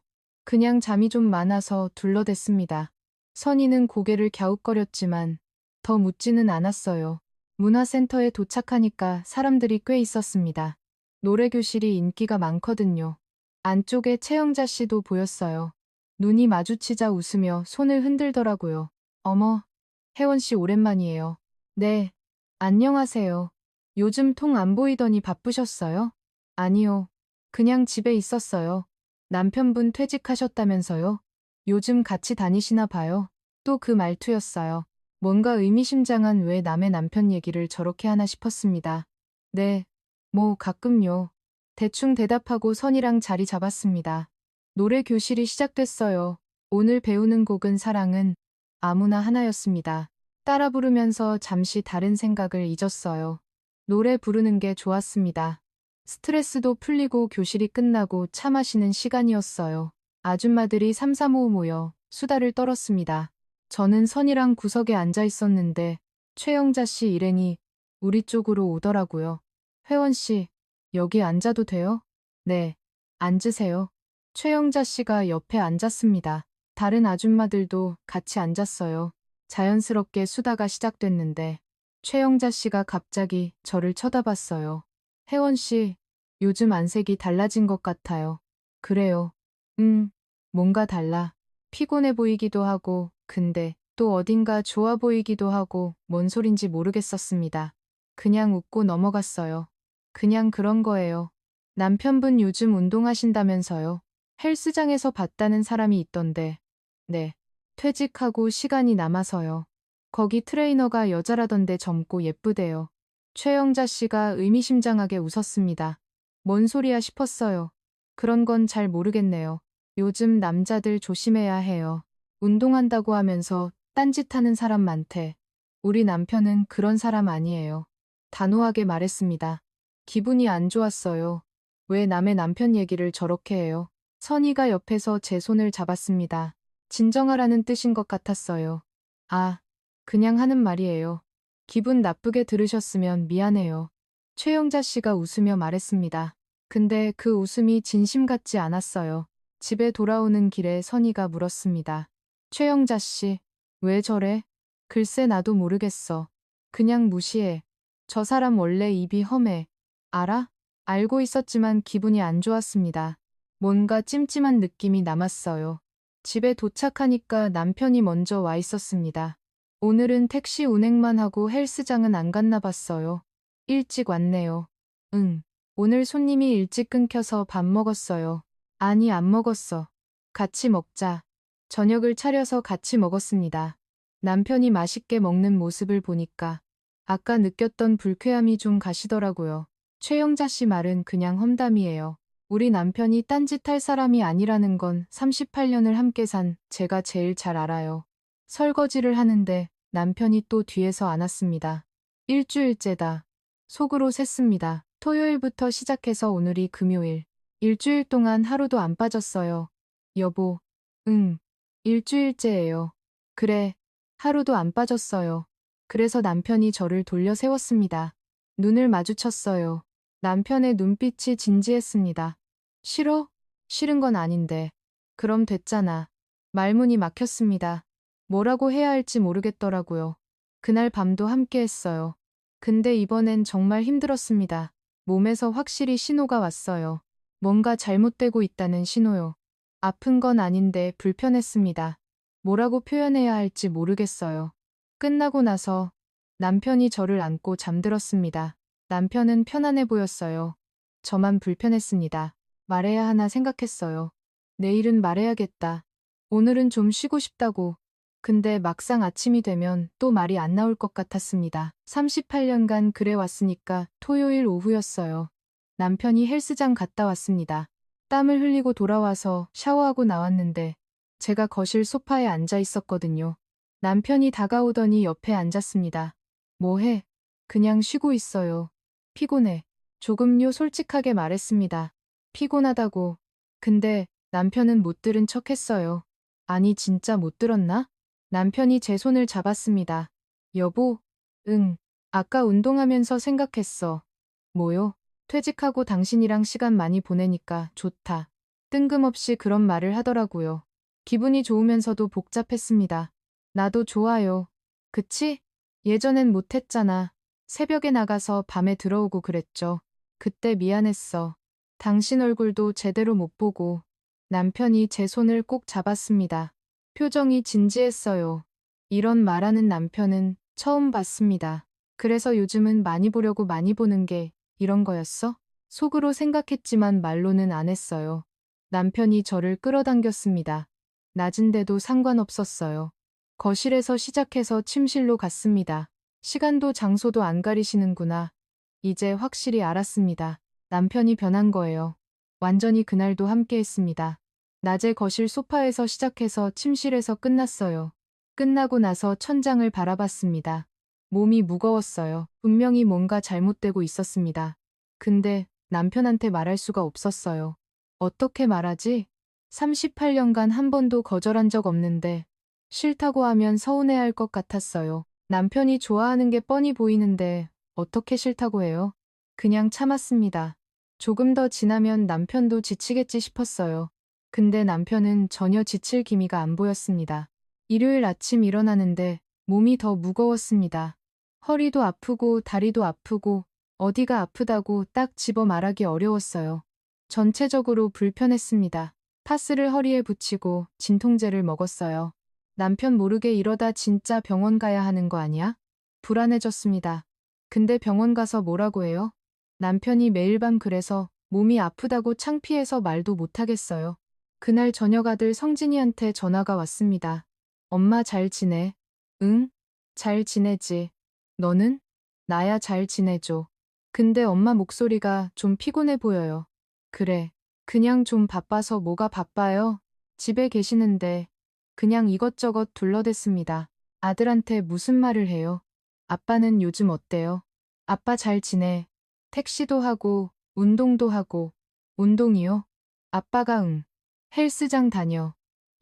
Speaker 1: 그냥 잠이 좀 많아서 둘러댔습니다. 선희는 고개를 갸웃거렸지만 더 묻지는 않았어요. 문화센터에 도착하니까 사람들이 꽤 있었습니다. 노래교실이 인기가 많거든요. 안쪽에 최영자 씨도 보였어요. 눈이 마주치자 웃으며 손을 흔들더라고요. 어머, 혜원 씨 오랜만이에요. 네, 안녕하세요. 요즘 통 안 보이더니 바쁘셨어요? 아니요, 그냥 집에 있었어요. 남편분 퇴직하셨다면서요? 요즘 같이 다니시나 봐요. 또 그 말투였어요. 뭔가 의미심장한 왜 남의 남편 얘기를 저렇게 하나 싶었습니다. 네, 뭐 가끔요. 대충 대답하고 선이랑 자리 잡았습니다. 노래 교실이 시작됐어요. 오늘 배우는 곡은 사랑은 아무나 하나였습니다. 따라 부르면서 잠시 다른 생각을 잊었어요. 노래 부르는 게 좋았습니다. 스트레스도 풀리고 교실이 끝나고 차 마시는 시간이었어요. 아줌마들이 삼삼오오 모여 수다를 떨었습니다. 저는 선이랑 구석에 앉아 있었는데 최영자 씨 일행이 우리 쪽으로 오더라고요. 회원 씨, 여기 앉아도 돼요? 네, 앉으세요. 최영자 씨가 옆에 앉았습니다. 다른 아줌마들도 같이 앉았어요. 자연스럽게 수다가 시작됐는데 최영자 씨가 갑자기 저를 쳐다봤어요. 혜원 씨, 요즘 안색이 달라진 것 같아요. 그래요. 뭔가 달라. 피곤해 보이기도 하고, 근데 또 어딘가 좋아 보이기도 하고, 뭔 소린지 모르겠었습니다. 그냥 웃고 넘어갔어요. 그냥 그런 거예요. 남편분 요즘 운동하신다면서요. 헬스장에서 봤다는 사람이 있던데. 네. 퇴직하고 시간이 남아서요. 거기 트레이너가 여자라던데 젊고 예쁘대요. 최영자 씨가 의미심장하게 웃었습니다. 뭔 소리야 싶었어요. 그런 건 잘 모르겠네요. 요즘 남자들 조심해야 해요. 운동한다고 하면서 딴짓하는 사람 많대. 우리 남편은 그런 사람 아니에요. 단호하게 말했습니다. 기분이 안 좋았어요. 왜 남의 남편 얘기를 저렇게 해요? 선희가 옆에서 제 손을 잡았습니다. 진정하라는 뜻인 것 같았어요. 아, 그냥 하는 말이에요. 기분 나쁘게 들으셨으면 미안해요. 최영자 씨가 웃으며 말했습니다. 근데 그 웃음이 진심 같지 않았어요. 집에 돌아오는 길에 선희가 물었습니다. 최영자 씨, 왜 저래? 글쎄 나도 모르겠어. 그냥 무시해. 저 사람 원래 입이 험해. 알아? 알고 있었지만 기분이 안 좋았습니다. 뭔가 찜찜한 느낌이 남았어요. 집에 도착하니까 남편이 먼저 와 있었습니다. 오늘은 택시 운행만 하고 헬스장은 안 갔나 봤어요. 일찍 왔네요. 응. 오늘 손님이 일찍 끊겨서 밥 먹었어요. 아니, 안 먹었어. 같이 먹자. 저녁을 차려서 같이 먹었습니다. 남편이 맛있게 먹는 모습을 보니까 아까 느꼈던 불쾌함이 좀 가시더라고요. 최영자 씨 말은 그냥 험담이에요. 우리 남편이 딴짓할 사람이 아니라는 건 38년을 함께 산 제가 제일 잘 알아요. 설거지를 하는데 남편이 또 뒤에서 안았습니다. 일주일째다. 속으로 셌습니다. 토요일부터 시작해서 오늘이 금요일. 일주일 동안 하루도 안 빠졌어요. 여보, 응, 일주일째예요. 그래, 하루도 안 빠졌어요. 그래서 남편이 저를 돌려 세웠습니다. 눈을 마주쳤어요. 남편의 눈빛이 진지했습니다. 싫어? 싫은 건 아닌데. 그럼 됐잖아. 말문이 막혔습니다. 뭐라고 해야 할지 모르겠더라고요. 그날 밤도 함께 했어요. 근데 이번엔 정말 힘들었습니다. 몸에서 확실히 신호가 왔어요. 뭔가 잘못되고 있다는 신호요. 아픈 건 아닌데 불편했습니다. 뭐라고 표현해야 할지 모르겠어요. 끝나고 나서 남편이 저를 안고 잠들었습니다. 남편은 편안해 보였어요. 저만 불편했습니다. 말해야 하나 생각했어요. 내일은 말해야겠다. 오늘은 좀 쉬고 싶다고. 근데 막상 아침이 되면 또 말이 안 나올 것 같았습니다. 38년간 그래 왔으니까 토요일 오후였어요. 남편이 헬스장 갔다 왔습니다. 땀을 흘리고 돌아와서 샤워하고 나왔는데 제가 거실 소파에 앉아 있었거든요. 남편이 다가오더니 옆에 앉았습니다. 뭐 해? 그냥 쉬고 있어요. 피곤해. 조금요 솔직하게 말했습니다. 피곤하다고. 근데 남편은 못 들은 척 했어요. 아니 진짜 못 들었나? 남편이 제 손을 잡았습니다. 여보? 응. 아까 운동하면서 생각했어. 뭐요? 퇴직하고 당신이랑 시간 많이 보내니까 좋다. 뜬금없이 그런 말을 하더라고요. 기분이 좋으면서도 복잡했습니다. 나도 좋아요. 그치? 예전엔 못했잖아. 새벽에 나가서 밤에 들어오고 그랬죠. 그때 미안했어. 당신 얼굴도 제대로 못 보고. 남편이 제 손을 꼭 잡았습니다. 표정이 진지했어요. 이런 말하는 남편은 처음 봤습니다. 그래서 요즘은 많이 보려고 많이 보는 게 이런 거였어? 속으로 생각했지만 말로는 안 했어요. 남편이 저를 끌어당겼습니다. 낮은데도 상관없었어요. 거실에서 시작해서 침실로 갔습니다. 시간도 장소도 안 가리시는구나. 이제 확실히 알았습니다. 남편이 변한 거예요. 완전히 그날도 함께 했습니다. 낮에 거실 소파에서 시작해서 침실에서 끝났어요. 끝나고 나서 천장을 바라봤습니다. 몸이 무거웠어요. 분명히 뭔가 잘못되고 있었습니다. 근데 남편한테 말할 수가 없었어요. 어떻게 말하지? 38년간 한 번도 거절한 적 없는데 싫다고 하면 서운해할 것 같았어요. 남편이 좋아하는 게 뻔히 보이는데 어떻게 싫다고 해요? 그냥 참았습니다. 조금 더 지나면 남편도 지치겠지 싶었어요. 근데 남편은 전혀 지칠 기미가 안 보였습니다. 일요일 아침 일어나는데 몸이 더 무거웠습니다. 허리도 아프고 다리도 아프고 어디가 아프다고 딱 집어 말하기 어려웠어요. 전체적으로 불편했습니다. 파스를 허리에 붙이고 진통제를 먹었어요. 남편 모르게 이러다 진짜 병원 가야 하는 거 아니야? 불안해졌습니다. 근데 병원 가서 뭐라고 해요? 남편이 매일 밤 그래서 몸이 아프다고 창피해서 말도 못하겠어요. 그날 저녁 아들 성진이한테 전화가 왔습니다. 엄마 잘 지내? 응? 잘 지내지. 너는? 나야 잘 지내줘. 근데 엄마 목소리가 좀 피곤해 보여요. 그래. 그냥 좀 바빠서. 뭐가 바빠요? 집에 계시는데 그냥 이것저것 둘러댔습니다. 아들한테 무슨 말을 해요? 아빠는 요즘 어때요? 아빠 잘 지내. 택시도 하고 운동도 하고. 운동이요? 아빠가 응. 헬스장 다녀.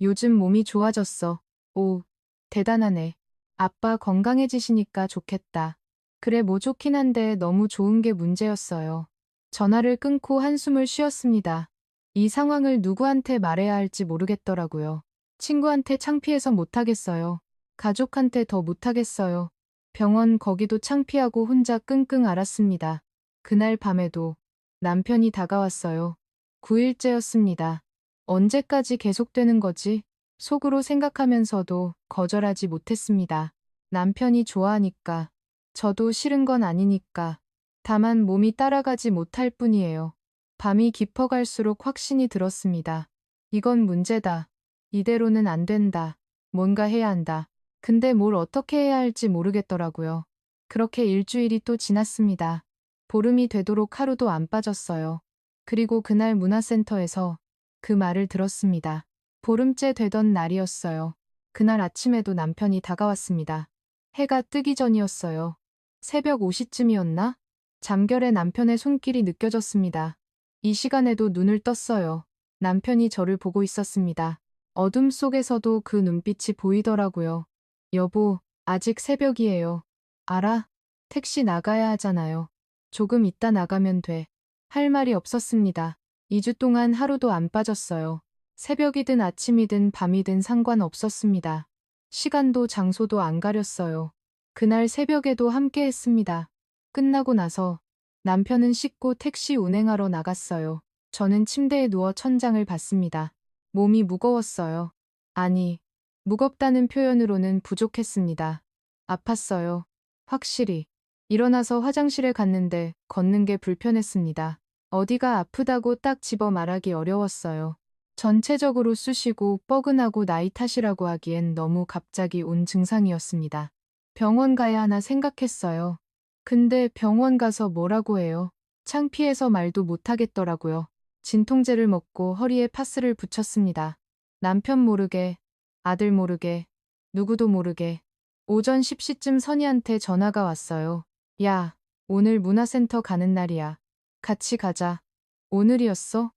Speaker 1: 요즘 몸이 좋아졌어. 오, 대단하네. 아빠 건강해지시니까 좋겠다. 그래 뭐 좋긴 한데 너무 좋은 게 문제였어요. 전화를 끊고 한숨을 쉬었습니다. 이 상황을 누구한테 말해야 할지 모르겠더라고요. 친구한테 창피해서 못하겠어요. 가족한테 더 못하겠어요. 병원 거기도 창피하고 혼자 끙끙 앓았습니다. 그날 밤에도 남편이 다가왔어요. 9일째였습니다. 언제까지 계속되는 거지? 속으로 생각하면서도 거절하지 못했습니다. 남편이 좋아하니까, 저도 싫은 건 아니니까. 다만 몸이 따라가지 못할 뿐이에요. 밤이 깊어갈수록 확신이 들었습니다. 이건 문제다. 이대로는 안 된다. 뭔가 해야 한다. 근데 뭘 어떻게 해야 할지 모르겠더라고요. 그렇게 일주일이 또 지났습니다. 보름이 되도록 하루도 안 빠졌어요. 그리고 그날 문화센터에서 그 말을 들었습니다. 보름째 되던 날이었어요. 그날 아침에도 남편이 다가왔습니다. 해가 뜨기 전이었어요. 새벽 5시쯤이었나? 잠결에 남편의 손길이 느껴졌습니다. 이 시간에도 눈을 떴어요. 남편이 저를 보고 있었습니다. 어둠 속에서도 그 눈빛이 보이더라고요. 여보, 아직 새벽이에요. 알아? 택시 나가야 하잖아요. 조금 이따 나가면 돼. 할 말이 없었습니다. 2주 동안 하루도 안 빠졌어요. 새벽이든 아침이든 밤이든 상관없었습니다. 시간도 장소도 안 가렸어요. 그날 새벽에도 함께 했습니다. 끝나고 나서 남편은 씻고 택시 운행하러 나갔어요. 저는 침대에 누워 천장을 봤습니다. 몸이 무거웠어요. 아니, 무겁다는 표현으로는 부족했습니다. 아팠어요. 확실히. 일어나서 화장실에 갔는데 걷는 게 불편했습니다. 어디가 아프다고 딱 집어 말하기 어려웠어요. 전체적으로 쑤시고 뻐근하고 나이 탓이라고 하기엔 너무 갑자기 온 증상이었습니다. 병원 가야 하나 생각했어요. 근데 병원 가서 뭐라고 해요? 창피해서 말도 못하겠더라고요. 진통제를 먹고 허리에 파스를 붙였습니다. 남편 모르게, 아들 모르게, 누구도 모르게. 오전 10시쯤 선희한테 전화가 왔어요. 야, 오늘 문화센터 가는 날이야. 같이 가자. 오늘이었어?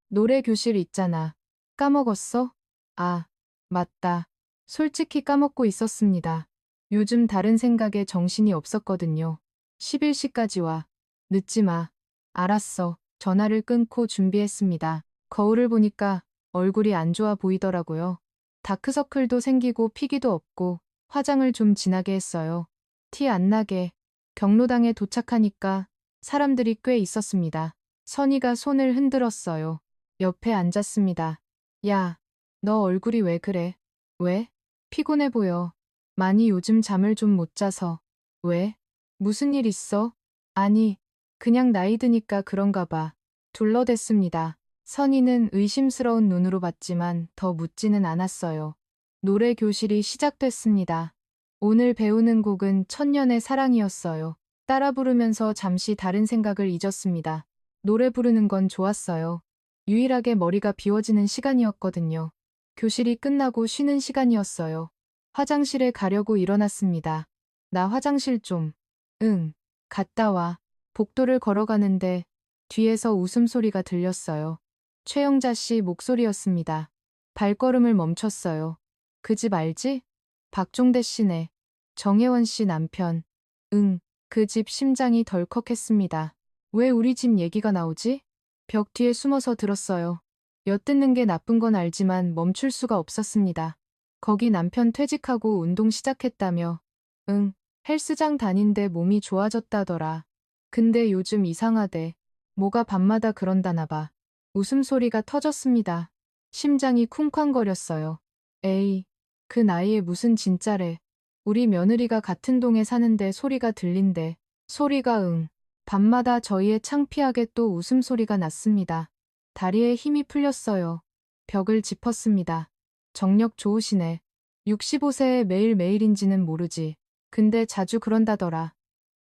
Speaker 1: 노래 교실 있잖아. 까먹었어? 아, 맞다. 솔직히 까먹고 있었습니다. 요즘 다른 생각에 정신이 없었거든요. 11시까지 와. 늦지 마. 알았어. 전화를 끊고 준비했습니다. 거울을 보니까 얼굴이 안 좋아 보이더라고요. 다크서클도 생기고 피기도 없고 화장을 좀 진하게 했어요. 티 안 나게. 경로당에 도착하니까 사람들이 꽤 있었습니다. 선이가 손을 흔들었어요. 옆에 앉았습니다. 야, 너 얼굴이 왜 그래? 왜? 피곤해 보여. 많이 요즘 잠을 좀 못 자서. 왜? 무슨 일 있어? 아니, 그냥 나이 드니까 그런가 봐. 둘러댔습니다. 선희는 의심스러운 눈으로 봤지만 더 묻지는 않았어요. 노래 교실이 시작됐습니다. 오늘 배우는 곡은 천년의 사랑이었어요. 따라 부르면서 잠시 다른 생각을 잊었습니다. 노래 부르는 건 좋았어요. 유일하게 머리가 비워지는 시간이었거든요. 교실이 끝나고 쉬는 시간이었어요. 화장실에 가려고 일어났습니다. 나 화장실 좀. 응. 갔다 와. 복도를 걸어가는데 뒤에서 웃음소리가 들렸어요. 최영자 씨 목소리였습니다. 발걸음을 멈췄어요. 그 집 알지? 박종대 씨네. 정혜원 씨 남편. 응. 그 집 심장이 덜컥했습니다. 왜 우리 집 얘기가 나오지? 벽 뒤에 숨어서 들었어요. 엿듣는 게 나쁜 건 알지만 멈출 수가 없었습니다. 거기 남편 퇴직하고 운동 시작했다며. 응. 헬스장 다닌데 몸이 좋아졌다더라. 근데 요즘 이상하대. 뭐가 밤마다 그런다나 봐. 웃음소리가 터졌습니다. 심장이 쿵쾅거렸어요. 에이, 그 나이에 무슨 진짜래. 우리 며느리가 같은 동에 사는데 소리가 들린대. 소리가 응. 밤마다 저희의 창피하게 또 웃음소리가 났습니다. 다리에 힘이 풀렸어요. 벽을 짚었습니다. 정력 좋으시네. 65세에 매일매일인지는 모르지. 근데 자주 그런다더라.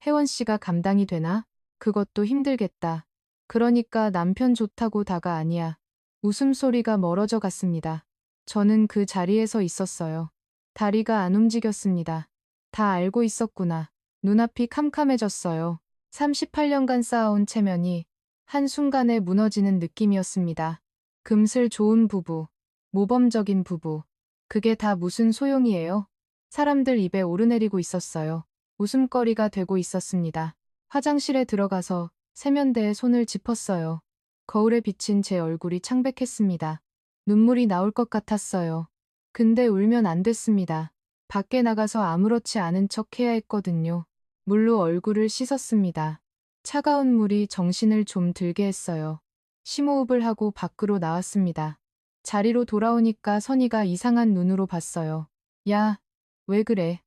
Speaker 1: 혜원 씨가 감당이 되나? 그것도 힘들겠다. 그러니까 남편 좋다고 다가 아니야. 웃음소리가 멀어져 갔습니다. 저는 그 자리에서 있었어요. 다리가 안 움직였습니다. 다 알고 있었구나. 눈앞이 캄캄해졌어요. 38년간 쌓아온 체면이 한순간에 무너지는 느낌이었습니다. 금슬 좋은 부부, 모범적인 부부. 그게 다 무슨 소용이에요? 사람들 입에 오르내리고 있었어요. 웃음거리가 되고 있었습니다. 화장실에 들어가서 세면대에 손을 짚었어요. 거울에 비친 제 얼굴이 창백했습니다. 눈물이 나올 것 같았어요. 근데 울면 안 됐습니다. 밖에 나가서 아무렇지 않은 척 해야 했거든요. 물로 얼굴을 씻었습니다. 차가운 물이 정신을 좀 들게 했어요. 심호흡을 하고 밖으로 나왔습니다. 자리로 돌아오니까 선이가 이상한 눈으로 봤어요. 야, 왜 그래?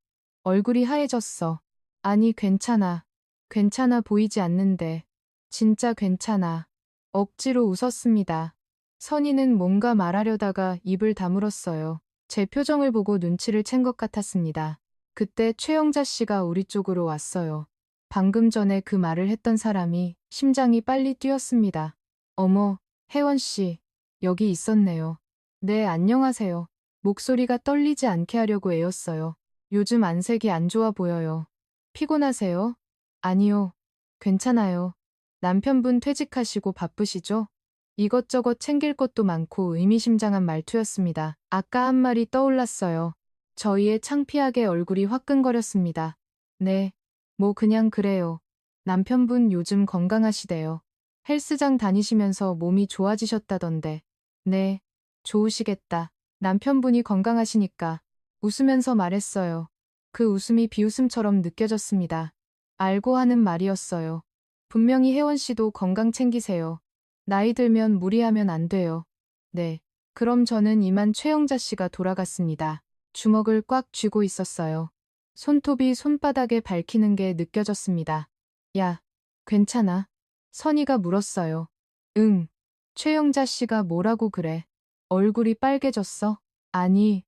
Speaker 1: 얼굴이 하얘졌어. 아니, 괜찮아. 괜찮아 보이지 않는데. 진짜 괜찮아. 억지로 웃었습니다. 선이는 뭔가 말하려다가 입을 다물었어요. 제 표정을 보고 눈치를 챈 것 같았습니다. 그때 최영자 씨가 우리 쪽으로 왔어요. 방금 전에 그 말을 했던 사람이 심장이 빨리 뛰었습니다. 어머, 혜원 씨, 여기 있었네요. 네, 안녕하세요. 목소리가 떨리지 않게 하려고 애였어요. 요즘 안색이 안 좋아 보여요. 피곤하세요? 아니요. 괜찮아요. 남편분 퇴직하시고 바쁘시죠? 이것저것 챙길 것도 많고 의미심장한 말투였습니다. 아까 한 말이 떠올랐어요. 저희의 창피하게 얼굴이 화끈거렸습니다. 네, 뭐 그냥 그래요. 남편분 요즘 건강하시대요. 헬스장 다니시면서 몸이 좋아지셨다던데. 네, 좋으시겠다. 남편분이 건강하시니까 웃으면서 말했어요. 그 웃음이 비웃음처럼 느껴졌습니다. 알고 하는 말이었어요. 분명히 혜원 씨도 건강 챙기세요. 나이 들면 무리하면 안 돼요. 네. 그럼 저는 이만 최영자 씨가 돌아갔습니다. 주먹을 꽉 쥐고 있었어요. 손톱이 손바닥에 밟히는 게 느껴졌습니다. 야, 괜찮아? 선이가 물었어요. 응. 최영자 씨가 뭐라고 그래? 얼굴이 빨개졌어? 아니,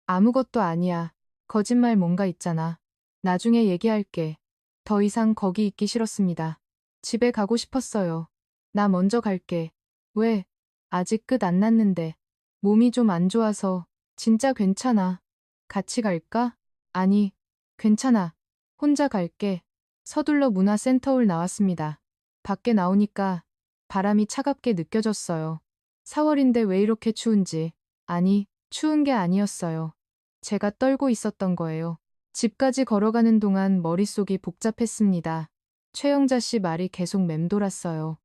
Speaker 1: 아무것도 아니야. 거짓말 뭔가 있잖아. 나중에 얘기할게. 더 이상 거기 있기 싫었습니다. 집에 가고 싶었어요. 나 먼저 갈게. 왜? 아직 끝 안 났는데. 몸이 좀 안 좋아서. 진짜 괜찮아. 같이 갈까? 아니, 괜찮아. 혼자 갈게. 서둘러 문화센터홀 나왔습니다. 밖에 나오니까 바람이 차갑게 느껴졌어요. 4월인데 왜 이렇게 추운지. 아니, 추운 게 아니었어요. 제가 떨고 있었던 거예요. 집까지 걸어가는 동안 머릿속이 복잡했습니다. 최영자 씨 말이 계속 맴돌았어요.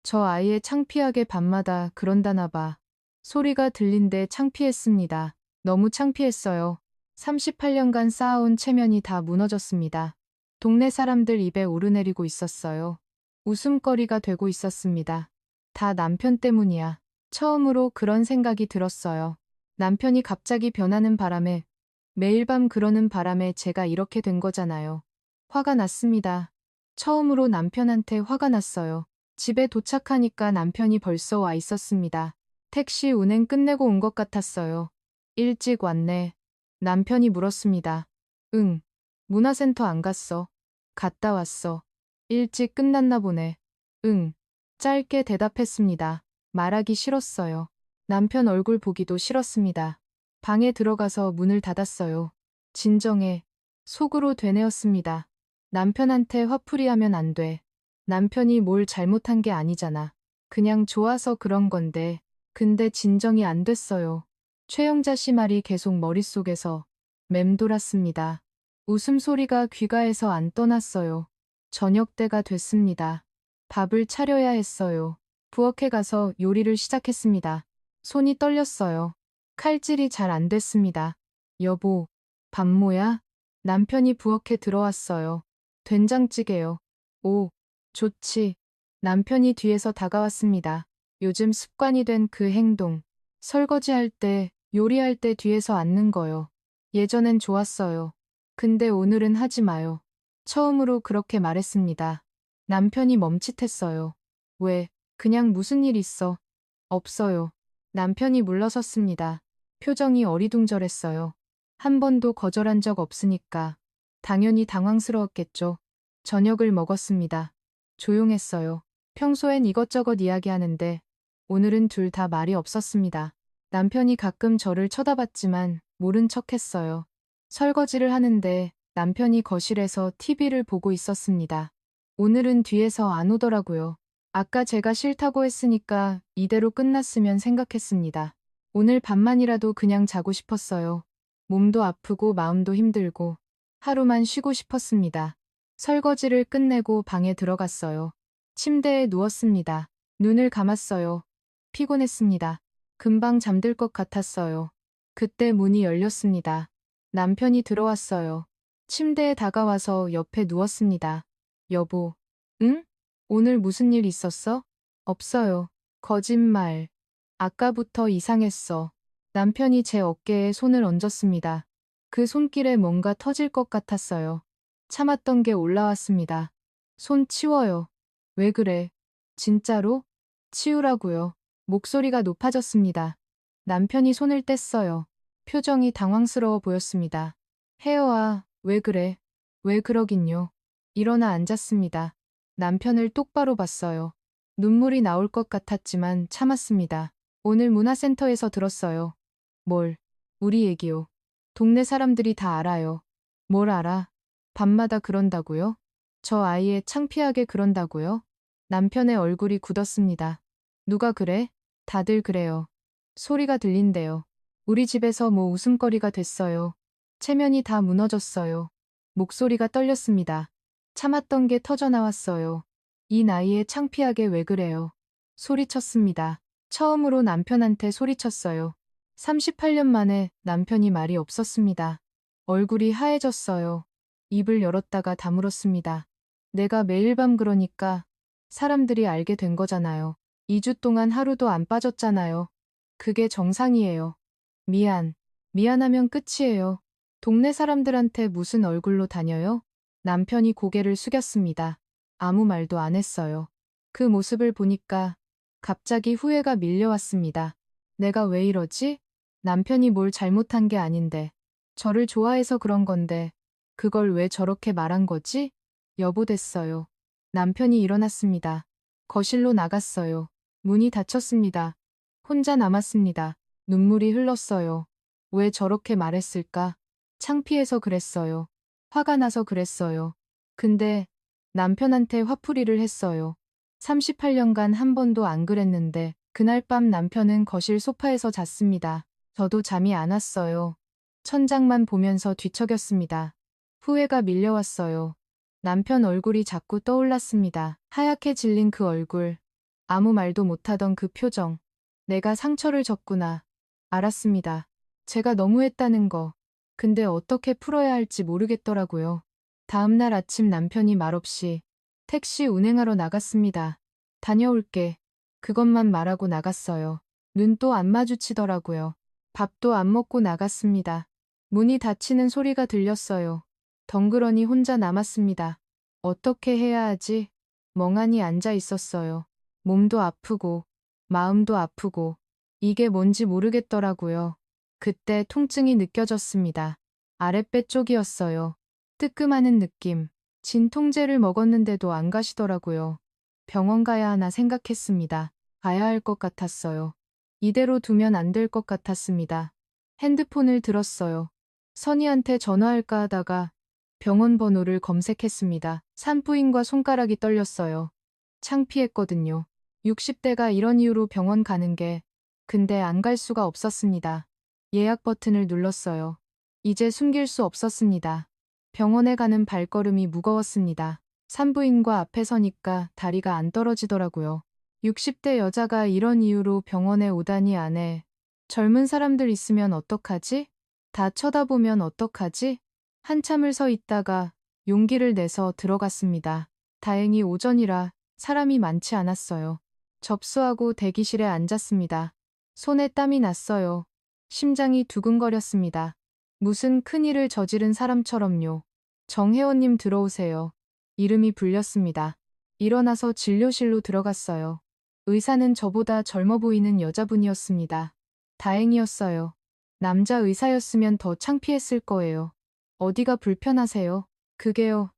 Speaker 1: 저 아이의 창피하게 밤마다 그런다나 봐. 소리가 들린데 창피했습니다. 너무 창피했어요. 38년간 쌓아온 체면이 다 무너졌습니다. 동네 사람들 입에 오르내리고 있었어요. 웃음거리가 되고 있었습니다. 다 남편 때문이야. 처음으로 그런 생각이 들었어요. 남편이 갑자기 변하는 바람에, 매일 밤 그러는 바람에 제가 이렇게 된 거잖아요. 화가 났습니다. 처음으로 남편한테 화가 났어요. 집에 도착하니까 남편이 벌써 와 있었습니다. 택시 운행 끝내고 온 것 같았어요. 일찍 왔네. 남편이 물었습니다. 응. 문화센터 안 갔어. 갔다 왔어. 일찍 끝났나 보네. 응. 짧게 대답했습니다. 말하기 싫었어요. 남편 얼굴 보기도 싫었습니다. 방에 들어가서 문을 닫았어요. 진정해. 속으로 되뇌었습니다. 남편한테 화풀이하면 안 돼. 남편이 뭘 잘못한 게 아니잖아. 그냥 좋아서 그런 건데. 근데 진정이 안 됐어요. 최영자 씨 말이 계속 머릿속에서 맴돌았습니다. 웃음소리가 귀가에서 안 떠났어요. 저녁 때가 됐습니다. 밥을 차려야 했어요. 부엌에 가서 요리를 시작했습니다. 손이 떨렸어요. 칼질이 잘 안 됐습니다. 여보, 밥 뭐야? 남편이 부엌에 들어왔어요. 된장찌개요. 오, 좋지. 남편이 뒤에서 다가왔습니다. 요즘 습관이 된 그 행동. 설거지할 때, 요리할 때 뒤에서 앉는 거요. 예전엔 좋았어요. 근데 오늘은 하지 마요. 처음으로 그렇게 말했습니다. 남편이 멈칫했어요. 왜? 그냥 무슨 일 있어? 없어요. 남편이 물러섰습니다. 표정이 어리둥절했어요. 한 번도 거절한 적 없으니까. 당연히 당황스러웠겠죠. 저녁을 먹었습니다. 조용했어요. 평소엔 이것저것 이야기하는데 오늘은 둘 다 말이 없었습니다. 남편이 가끔 저를 쳐다봤지만 모른 척 했어요. 설거지를 하는데 남편이 거실에서 TV를 보고 있었습니다. 오늘은 뒤에서 안 오더라고요. 아까 제가 싫다고 했으니까 이대로 끝났으면 생각했습니다. 오늘 밤만이라도 그냥 자고 싶었어요. 몸도 아프고 마음도 힘들고 하루만 쉬고 싶었습니다. 설거지를 끝내고 방에 들어갔어요. 침대에 누웠습니다. 눈을 감았어요. 피곤했습니다. 금방 잠들 것 같았어요. 그때 문이 열렸습니다. 남편이 들어왔어요. 침대에 다가와서 옆에 누웠습니다. 여보, 응? 오늘 무슨 일 있었어? 없어요. 거짓말. 아까부터 이상했어. 남편이 제 어깨에 손을 얹었습니다. 그 손길에 뭔가 터질 것 같았어요. 참았던 게 올라왔습니다. 손 치워요. 왜 그래? 진짜로? 치우라고요. 목소리가 높아졌습니다. 남편이 손을 뗐어요. 표정이 당황스러워 보였습니다. 혜여아, 왜 그래? 왜 그러긴요. 일어나 앉았습니다. 남편을 똑바로 봤어요. 눈물이 나올 것 같았지만 참았습니다. 오늘 문화센터에서 들었어요. 뭘? 우리 얘기요. 동네 사람들이 다 알아요. 뭘 알아? 밤마다 그런다고요? 저 아이의 창피하게 그런다고요? 남편의 얼굴이 굳었습니다. 누가 그래? 다들 그래요. 소리가 들린대요. 우리 집에서 뭐 웃음거리가 됐어요. 체면이 다 무너졌어요. 목소리가 떨렸습니다. 참았던 게 터져나왔어요. 이 나이에 창피하게 왜 그래요? 소리쳤습니다. 처음으로 남편한테 소리쳤어요. 38년 만에 남편이 말이 없었습니다. 얼굴이 하얘졌어요. 입을 열었다가 다물었습니다. 내가 매일 밤 그러니까 사람들이 알게 된 거잖아요. 2주 동안 하루도 안 빠졌잖아요. 그게 정상이에요. 미안. 미안하면 끝이에요. 동네 사람들한테 무슨 얼굴로 다녀요? 남편이 고개를 숙였습니다. 아무 말도 안 했어요. 그 모습을 보니까 갑자기 후회가 밀려왔습니다. 내가 왜 이러지? 남편이 뭘 잘못한 게 아닌데. 저를 좋아해서 그런 건데. 그걸 왜 저렇게 말한 거지? 여보 됐어요. 남편이 일어났습니다. 거실로 나갔어요. 문이 닫혔습니다. 혼자 남았습니다. 눈물이 흘렀어요. 왜 저렇게 말했을까? 창피해서 그랬어요. 화가 나서 그랬어요. 근데 남편한테 화풀이를 했어요. 38년간 한 번도 안 그랬는데 그날 밤 남편은 거실 소파에서 잤습니다. 저도 잠이 안 왔어요. 천장만 보면서 뒤척였습니다. 후회가 밀려왔어요. 남편 얼굴이 자꾸 떠올랐습니다. 하얗게 질린 그 얼굴. 아무 말도 못하던 그 표정. 내가 상처를 줬구나. 알았습니다. 제가 너무했다는 거. 근데 어떻게 풀어야 할지 모르겠더라고요. 다음 날 아침 남편이 말없이 택시 운행하러 나갔습니다. 다녀올게. 그것만 말하고 나갔어요. 눈도 안 마주치더라고요. 밥도 안 먹고 나갔습니다. 문이 닫히는 소리가 들렸어요. 덩그러니 혼자 남았습니다. 어떻게 해야 하지? 멍하니 앉아 있었어요. 몸도 아프고, 마음도 아프고, 이게 뭔지 모르겠더라고요. 그때 통증이 느껴졌습니다. 아랫배 쪽이었어요. 뜨끔하는 느낌. 진통제를 먹었는데도 안 가시더라고요. 병원 가야 하나 생각했습니다. 가야 할 것 같았어요. 이대로 두면 안 될 것 같았습니다. 핸드폰을 들었어요. 선희한테 전화할까 하다가 병원 번호를 검색했습니다. 산부인과 손가락이 떨렸어요. 창피했거든요. 60대가 이런 이유로 병원 가는 게, 근데 안 갈 수가 없었습니다. 예약 버튼을 눌렀어요. 이제 숨길 수 없었습니다. 병원에 가는 발걸음이 무거웠습니다. 산부인과 앞에 서니까 다리가 안 떨어지더라고요. 60대 여자가 이런 이유로 병원에 오다니 안에 젊은 사람들 있으면 어떡하지? 다 쳐다보면 어떡하지? 한참을 서 있다가 용기를 내서 들어갔습니다. 다행히 오전이라 사람이 많지 않았어요. 접수하고 대기실에 앉았습니다. 손에 땀이 났어요. 심장이 두근거렸습니다. 무슨 큰일을 저지른 사람처럼요. 정혜원님 들어오세요. 이름이 불렸습니다. 일어나서 진료실로 들어갔어요. 의사는 저보다 젊어 보이는 여자분이었습니다. 다행이었어요. 남자 의사였으면 더 창피했을 거예요. 어디가 불편하세요? 그게요.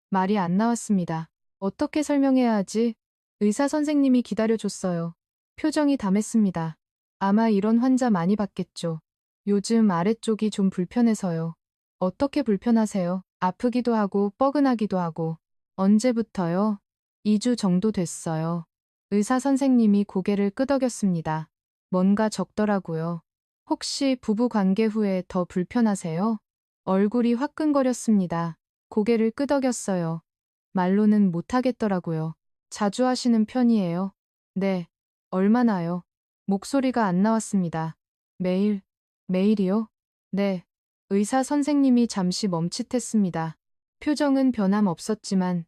Speaker 1: 말이 안 나왔습니다. 어떻게 설명해야 하지? 의사 선생님이 기다려줬어요. 표정이 담했습니다. 아마 이런 환자 많이 봤겠죠. 요즘 아래쪽이 좀 불편해서요. 어떻게 불편하세요? 아프기도 하고 뻐근하기도 하고. 언제부터요? 2주 정도 됐어요. 의사 선생님이 고개를 끄덕였습니다. 뭔가 적더라고요. 혹시 부부 관계 후에 더 불편하세요? 얼굴이 화끈거렸습니다. 고개를 끄덕였어요. 말로는 못하겠더라고요. 자주 하시는 편이에요? 네. 얼마나요? 목소리가 안 나왔습니다. 매일, 매일이요? 네. 의사 선생님이 잠시 멈칫했습니다. 표정은 변함없었지만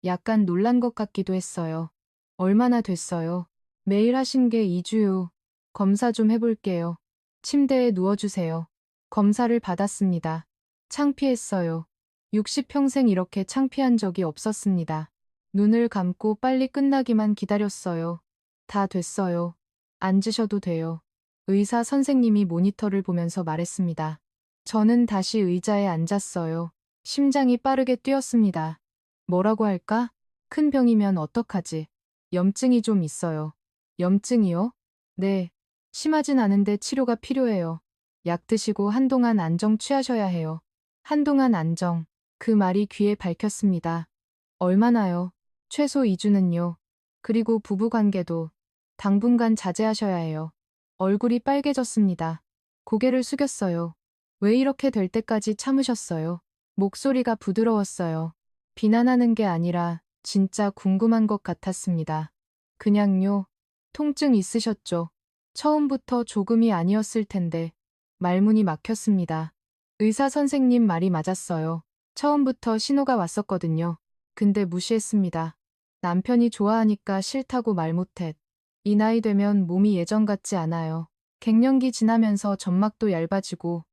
Speaker 1: 약간 놀란 것 같기도 했어요. 얼마나 됐어요? 매일 하신 게 2주요. 검사 좀 해볼게요. 침대에 누워주세요. 검사를 받았습니다. 창피했어요. 60평생 이렇게 창피한 적이 없었습니다. 눈을 감고 빨리 끝나기만 기다렸어요. 다 됐어요. 앉으셔도 돼요. 의사 선생님이 모니터를 보면서 말했습니다. 저는 다시 의자에 앉았어요. 심장이 빠르게 뛰었습니다. 뭐라고 할까? 큰 병이면 어떡하지? 염증이 좀 있어요. 염증이요? 네. 심하진 않은데 치료가 필요해요. 약 드시고 한동안 안정 취하셔야 해요. 한동안 안정. 그 말이 귀에 밝혔습니다. 얼마나요? 최소 2주는요. 그리고 부부관계도 당분간 자제하셔야 해요. 얼굴이 빨개졌습니다. 고개를 숙였어요. 왜 이렇게 될 때까지 참으셨어요? 목소리가 부드러웠어요. 비난하는 게 아니라 진짜 궁금한 것 같았습니다. 그냥요. 통증 있으셨죠? 처음부터 조금이 아니었을 텐데 말문이 막혔습니다. 의사 선생님 말이 맞았어요. 처음부터 신호가 왔었거든요. 근데 무시했습니다. 남편이 좋아하니까 싫다고 말 못했. 이 나이 되면 몸이 예전 같지 않아요. 갱년기 지나면서 점막도 얇아지고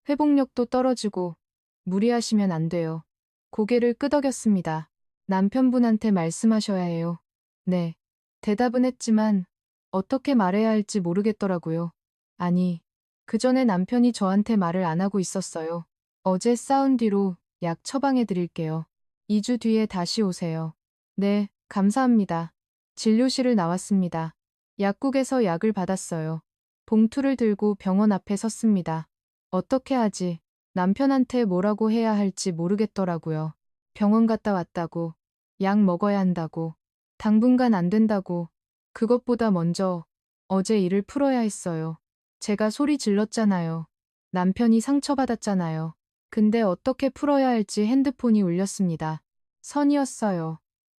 Speaker 1: 회복력도 떨어지고 무리하시면 안 돼요. 고개를 끄덕였습니다. 남편분한테 말씀하셔야 해요. 네. 대답은 했지만 어떻게 말해야 할지 모르겠더라고요. 아니, 그 전에 남편이 저한테 말을 안 하고 있었어요. 어제 싸운 뒤로 약 처방해 드릴게요. 2주 뒤에 다시 오세요. 네, 감사합니다. 진료실을 나왔습니다. 약국에서 약을 받았어요. 봉투를 들고 병원 앞에 섰습니다. 어떻게 하지? 남편한테 뭐라고 해야 할지 모르겠더라고요. 병원 갔다 왔다고, 약 먹어야 한다고, 당분간 안 된다고, 그것보다 먼저 어제 일을 풀어야 했어요. 제가 소리 질렀잖아요. 남편이 상처받았잖아요. 근데 어떻게 풀어야 할지 핸드폰이 울렸습니다. 선이었어요.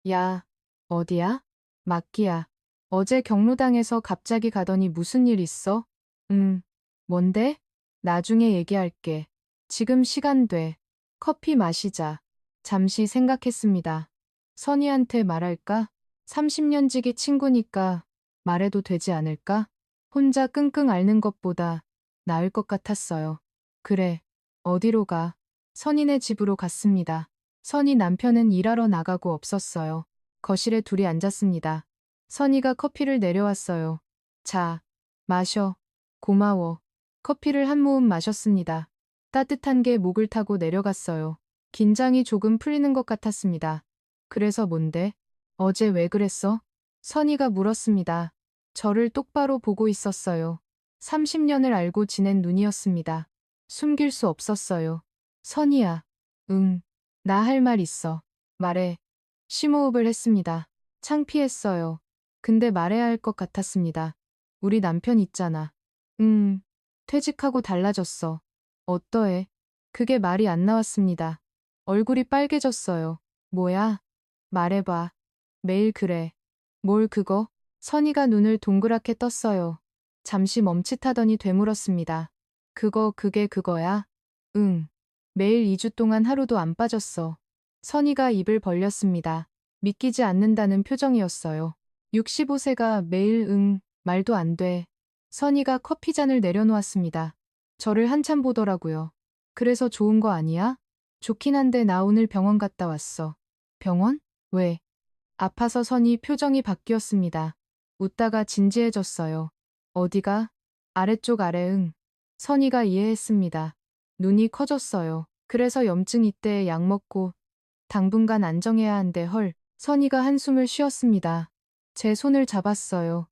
Speaker 1: 야, 어디야? 막기야. 어제 경로당에서 갑자기 가더니 무슨 일 있어? 뭔데? 나중에 얘기할게. 지금 시간 돼. 커피 마시자. 잠시 생각했습니다. 선희한테 말할까? 30년 지기 친구니까 말해도 되지 않을까? 혼자 끙끙 앓는 것보다 나을 것 같았어요. 그래. 어디로 가? 선희네 집으로 갔습니다. 선희 남편은 일하러 나가고 없었어요. 거실에 둘이 앉았습니다. 선희가 커피를 내려왔어요. 자, 마셔. 고마워. 커피를 한 모금 마셨습니다. 따뜻한 게 목을 타고 내려갔어요. 긴장이 조금 풀리는 것 같았습니다. 그래서 뭔데? 어제 왜 그랬어? 선희가 물었습니다. 저를 똑바로 보고 있었어요. 30년을 알고 지낸 눈이었습니다. 숨길 수 없었어요. 선희야. 응. 나 할 말 있어. 말해. 심호흡을 했습니다. 창피했어요. 근데 말해야 할 것 같았습니다. 우리 남편 있잖아. 퇴직하고 달라졌어. 어떠해? 그게 말이 안 나왔습니다. 얼굴이 빨개졌어요. 뭐야? 말해봐. 매일 그래. 뭘 그거? 선희가 눈을 동그랗게 떴어요. 잠시 멈칫하더니 되물었습니다. 그게 그거야? 응. 매일 2주 동안 하루도 안 빠졌어. 선희가 입을 벌렸습니다. 믿기지 않는다는 표정이었어요. 65세가 매일 말도 안 돼. 선희가 커피잔을 내려놓았습니다. 저를 한참 보더라고요. 그래서 좋은 거 아니야? 좋긴 한데 나 오늘 병원 갔다 왔어. 병원? 왜? 아파서 선희 표정이 바뀌었습니다. 웃다가 진지해졌어요. 어디가? 아래쪽 아래 선희가 이해했습니다. 눈이 커졌어요. 그래서 염증 이때 약 먹고 당분간 안정해야 한대 헐. 선희가 한숨을 쉬었습니다. 제 손을 잡았어요.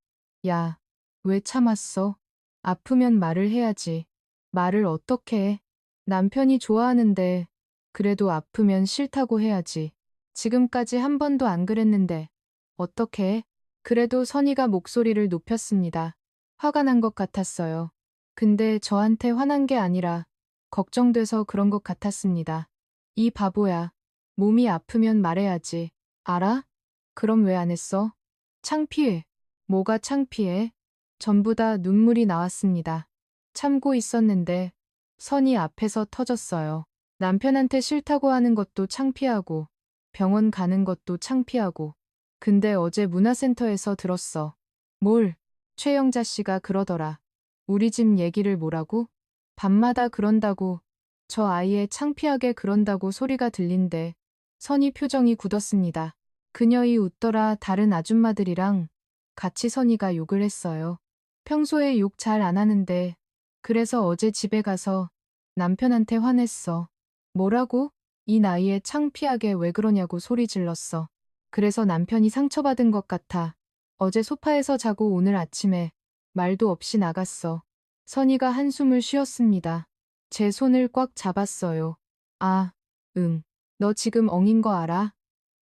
Speaker 1: 야, 왜 참았어? 아프면 말을 해야지. 말을 어떻게 해? 남편이 좋아하는데 그래도 아프면 싫다고 해야지. 지금까지 한 번도 안 그랬는데 어떻게 해? 그래도 선희가 목소리를 높였습니다. 화가 난 것 같았어요. 근데 저한테 화난 게 아니라 걱정돼서 그런 것 같았습니다. 이 바보야. 몸이 아프면 말해야지. 알아? 그럼 왜 안 했어? 창피해. 뭐가 창피해? 전부 다 눈물이 나왔습니다. 참고 있었는데 선이 앞에서 터졌어요. 남편한테 싫다고 하는 것도 창피하고 병원 가는 것도 창피하고. 근데 어제 문화센터에서 들었어. 뭘? 최영자 씨가 그러더라. 우리 집 얘기를 뭐라고? 밤마다 그런다고. 저 아이의 창피하게 그런다고 소리가 들린대. 선희 표정이 굳었습니다. 그녀이 웃더라. 다른 아줌마들이랑 같이 선희가 욕을 했어요. 평소에 욕 잘 안 하는데 그래서 어제 집에 가서 남편한테 화냈어. 뭐라고? 이 나이에 창피하게 왜 그러냐고 소리 질렀어. 그래서 남편이 상처받은 것 같아. 어제 소파에서 자고 오늘 아침에 말도 없이 나갔어. 선희가 한숨을 쉬었습니다. 제 손을 꽉 잡았어요. 아, 응. 너 지금 엉인 거 알아?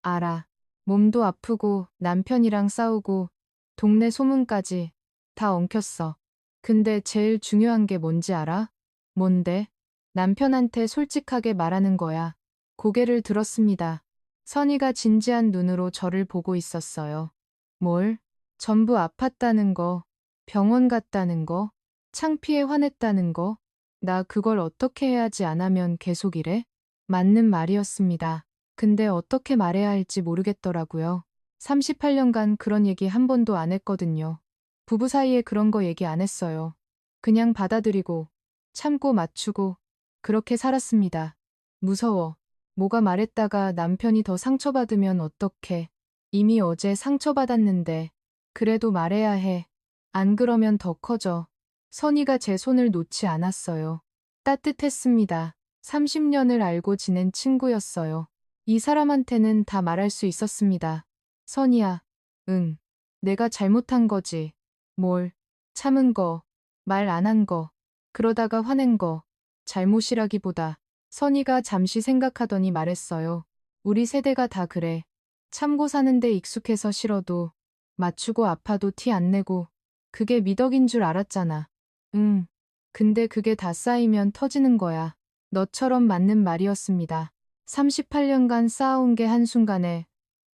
Speaker 1: 알아. 몸도 아프고 남편이랑 싸우고 동네 소문까지 다 엉켰어. 근데 제일 중요한 게 뭔지 알아? 뭔데? 남편한테 솔직하게 말하는 거야. 고개를 들었습니다. 선희가 진지한 눈으로 저를 보고 있었어요. 뭘? 전부 아팠다는 거, 병원 갔다는 거, 창피해 화냈다는 거, 나 그걸 어떻게 해야지 안 하면 계속 이래? 맞는 말이었습니다. 근데 어떻게 말해야 할지 모르겠더라고요. 38년간 그런 얘기 한 번도 안 했거든요. 부부 사이에 그런 거 얘기 안 했어요. 그냥 받아들이고, 참고 맞추고, 그렇게 살았습니다. 무서워. 뭐가 말했다가 남편이 더 상처받으면 어떡해. 이미 어제 상처받았는데, 그래도 말해야 해. 안 그러면 더 커져. 선희가 제 손을 놓지 않았어요. 따뜻했습니다. 30년을 알고 지낸 친구였어요. 이 사람한테는 다 말할 수 있었습니다. 선희야, 응. 내가 잘못한 거지. 뭘, 참은 거, 말 안 한 거, 그러다가 화낸 거, 잘못이라기보다. 선희가 잠시 생각하더니 말했어요. 우리 세대가 다 그래. 참고 사는데 익숙해서 싫어도, 맞추고 아파도 티 안 내고, 그게 미덕인 줄 알았잖아. 응. 근데 그게 다 쌓이면 터지는 거야. 너처럼 맞는 말이었습니다. 38년간 쌓아온 게 한순간에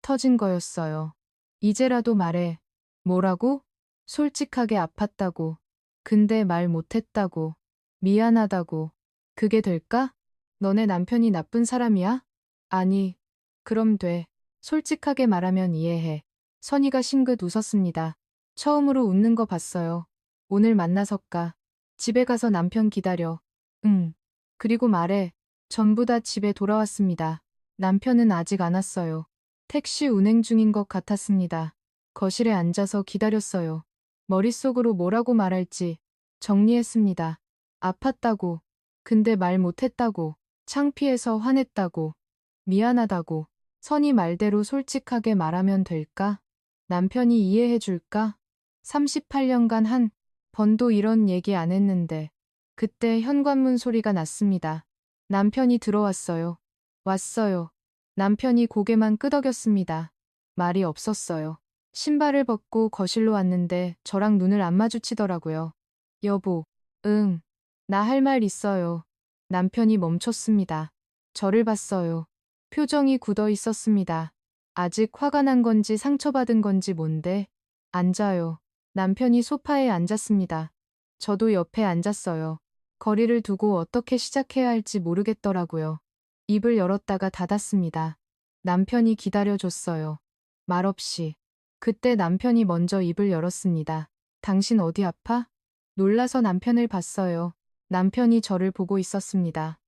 Speaker 1: 터진 거였어요. 이제라도 말해. 뭐라고? 솔직하게 아팠다고. 근데 말 못했다고. 미안하다고. 그게 될까? 너네 남편이 나쁜 사람이야? 아니, 그럼 돼. 솔직하게 말하면 이해해. 선희가 싱긋 웃었습니다. 처음으로 웃는 거 봤어요. 오늘 만나서 가. 집에 가서 남편 기다려. 응. 그리고 말해. 전부 다 집에 돌아왔습니다. 남편은 아직 안 왔어요. 택시 운행 중인 것 같았습니다. 거실에 앉아서 기다렸어요. 머릿속으로 뭐라고 말할지 정리했습니다. 아팠다고. 근데 말 못했다고. 창피해서 화냈다고. 미안하다고. 선희 말대로 솔직하게 말하면 될까? 남편이 이해해 줄까? 38년간 한 번도 이런 얘기 안 했는데 그때 현관문 소리가 났습니다. 남편이 들어왔어요. 왔어요. 남편이 고개만 끄덕였습니다. 말이 없었어요. 신발을 벗고 거실로 왔는데 저랑 눈을 안 마주치더라고요. 여보, 응, 나 할 말 있어요. 남편이 멈췄습니다. 저를 봤어요. 표정이 굳어 있었습니다. 아직 화가 난 건지 상처받은 건지 뭔데? 앉아요. 남편이 소파에 앉았습니다. 저도 옆에 앉았어요. 거리를 두고 어떻게 시작해야 할지 모르겠더라고요. 입을 열었다가 닫았습니다. 남편이 기다려줬어요. 말없이. 그때 남편이 먼저 입을 열었습니다. 당신 어디 아파? 놀라서 남편을 봤어요. 남편이 저를 보고 있었습니다.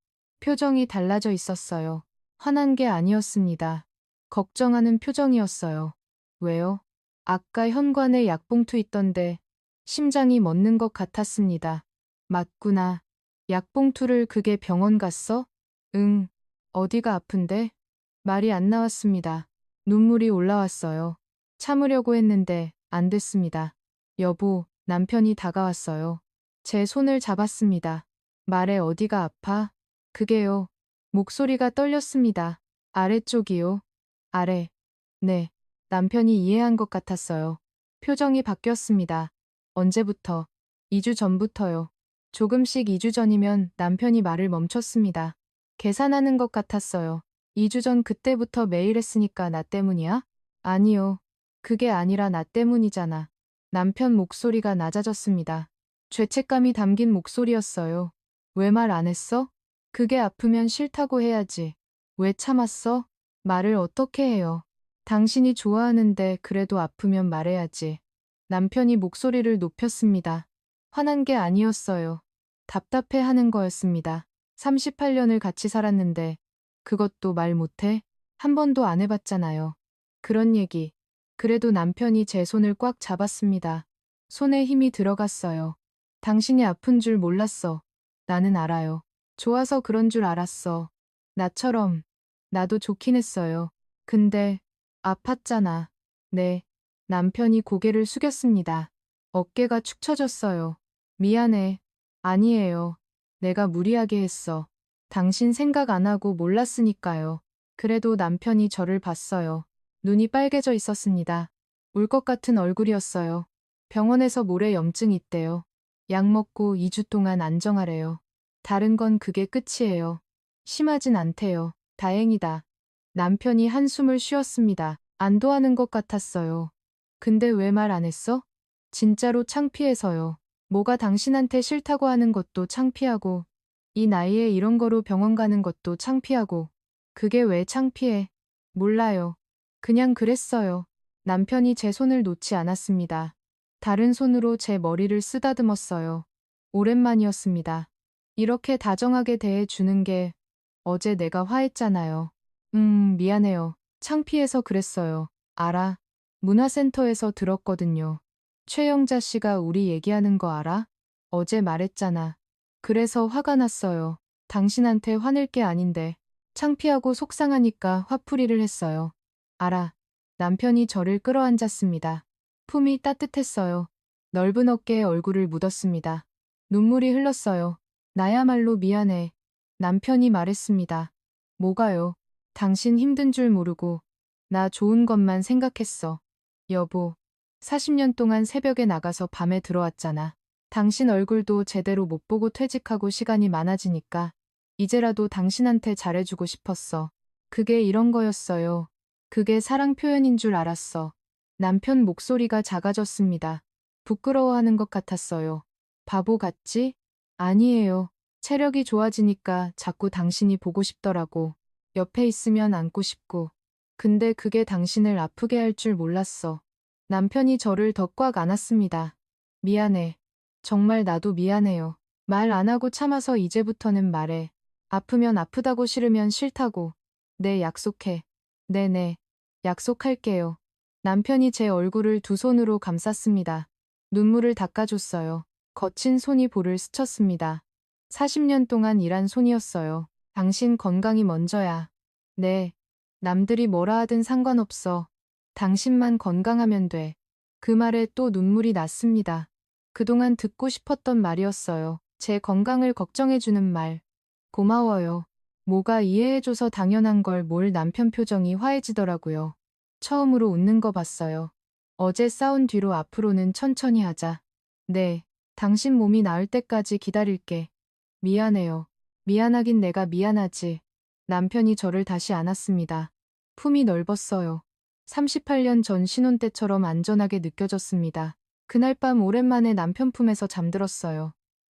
Speaker 1: 표정이 달라져 있었어요. 화난 게 아니었습니다. 걱정하는 표정이었어요. 왜요? 아까 현관에 약봉투 있던데 심장이 멎는 것 같았습니다. 맞구나. 약봉투를 그게 병원 갔어? 응. 어디가 아픈데? 말이 안 나왔습니다. 눈물이 올라왔어요. 참으려고 했는데 안 됐습니다. 여보, 남편이 다가왔어요. 제 손을 잡았습니다. 말에 어디가 아파? 그게요. 목소리가 떨렸습니다. 아래쪽이요. 아래. 네. 남편이 이해한 것 같았어요. 표정이 바뀌었습니다. 언제부터? 2주 전부터요. 조금씩 2주 전이면 남편이 말을 멈췄습니다. 계산하는 것 같았어요. 2주 전 그때부터 매일 했으니까 나 때문이야? 아니요. 그게 아니라 나 때문이잖아. 남편 목소리가 낮아졌습니다. 죄책감이 담긴 목소리였어요. 왜 말 안 했어? 그게 아프면 싫다고 해야지. 왜 참았어? 말을 어떻게 해요? 당신이 좋아하는데 그래도 아프면 말해야지. 남편이 목소리를 높였습니다. 화난 게 아니었어요. 답답해 하는 거였습니다. 38년을 같이 살았는데 그것도 말 못해? 한 번도 안 해봤잖아요. 그런 얘기. 그래도 남편이 제 손을 꽉 잡았습니다. 손에 힘이 들어갔어요. 당신이 아픈 줄 몰랐어. 나는 알아요. 좋아서 그런 줄 알았어. 나처럼. 나도 좋긴 했어요. 근데 아팠잖아. 네. 남편이 고개를 숙였습니다. 어깨가 축 처졌어요. 미안해. 아니에요. 내가 무리하게 했어. 당신 생각 안 하고 몰랐으니까요. 그래도 남편이 저를 봤어요. 눈이 빨개져 있었습니다. 울 것 같은 얼굴이었어요. 병원에서 모래 염증 있대요. 약 먹고 2주 동안 안정하래요. 다른 건 그게 끝이에요. 심하진 않대요. 다행이다. 남편이 한숨을 쉬었습니다. 안도하는 것 같았어요. 근데 왜 말 안 했어? 진짜로 창피해서요. 뭐가 당신한테 싫다고 하는 것도 창피하고, 이 나이에 이런 거로 병원 가는 것도 창피하고, 그게 왜 창피해? 몰라요. 그냥 그랬어요. 남편이 제 손을 놓지 않았습니다. 다른 손으로 제 머리를 쓰다듬었어요. 오랜만이었습니다. 이렇게 다정하게 대해주는 게 어제 내가 화했잖아요. 미안해요. 창피해서 그랬어요. 알아. 문화센터에서 들었거든요. 최영자 씨가 우리 얘기하는 거 알아? 어제 말했잖아. 그래서 화가 났어요. 당신한테 화낼 게 아닌데. 창피하고 속상하니까 화풀이를 했어요. 알아. 남편이 저를 끌어안았습니다. 품이 따뜻했어요. 넓은 어깨에 얼굴을 묻었습니다. 눈물이 흘렀어요. 나야말로 미안해. 남편이 말했습니다. 뭐가요? 당신 힘든 줄 모르고 나 좋은 것만 생각했어. 여보, 40년 동안 새벽에 나가서 밤에 들어왔잖아. 당신 얼굴도 제대로 못 보고 퇴직하고 시간이 많아지니까 이제라도 당신한테 잘해주고 싶었어. 그게 이런 거였어요. 그게 사랑 표현인 줄 알았어. 남편 목소리가 작아졌습니다. 부끄러워하는 것 같았어요. 바보 같지? 아니에요. 체력이 좋아지니까 자꾸 당신이 보고 싶더라고. 옆에 있으면 안고 싶고. 근데 그게 당신을 아프게 할 줄 몰랐어. 남편이 저를 더 꽉 안았습니다. 미안해. 정말 나도 미안해요. 말 안 하고 참아서 이제부터는 말해. 아프면 아프다고 싫으면 싫다고. 네, 약속해. 네네. 약속할게요. 남편이 제 얼굴을 두 손으로 감쌌습니다. 눈물을 닦아줬어요. 거친 손이 볼을 스쳤습니다. 40년 동안 일한 손이었어요. 당신 건강이 먼저야. 네. 남들이 뭐라 하든 상관없어. 당신만 건강하면 돼. 그 말에 또 눈물이 났습니다. 그동안 듣고 싶었던 말이었어요. 제 건강을 걱정해주는 말. 고마워요. 뭐가 이해해줘서 당연한 걸 뭘 남편 표정이 화해지더라고요. 처음으로 웃는 거 봤어요. 어제 싸운 뒤로 앞으로는 천천히 하자. 네. 당신 몸이 나을 때까지 기다릴게. 미안해요. 미안하긴 내가 미안하지. 남편이 저를 다시 안았습니다. 품이 넓었어요. 38년 전 신혼 때처럼 안전하게 느껴졌습니다. 그날 밤 오랜만에 남편 품에서 잠들었어요.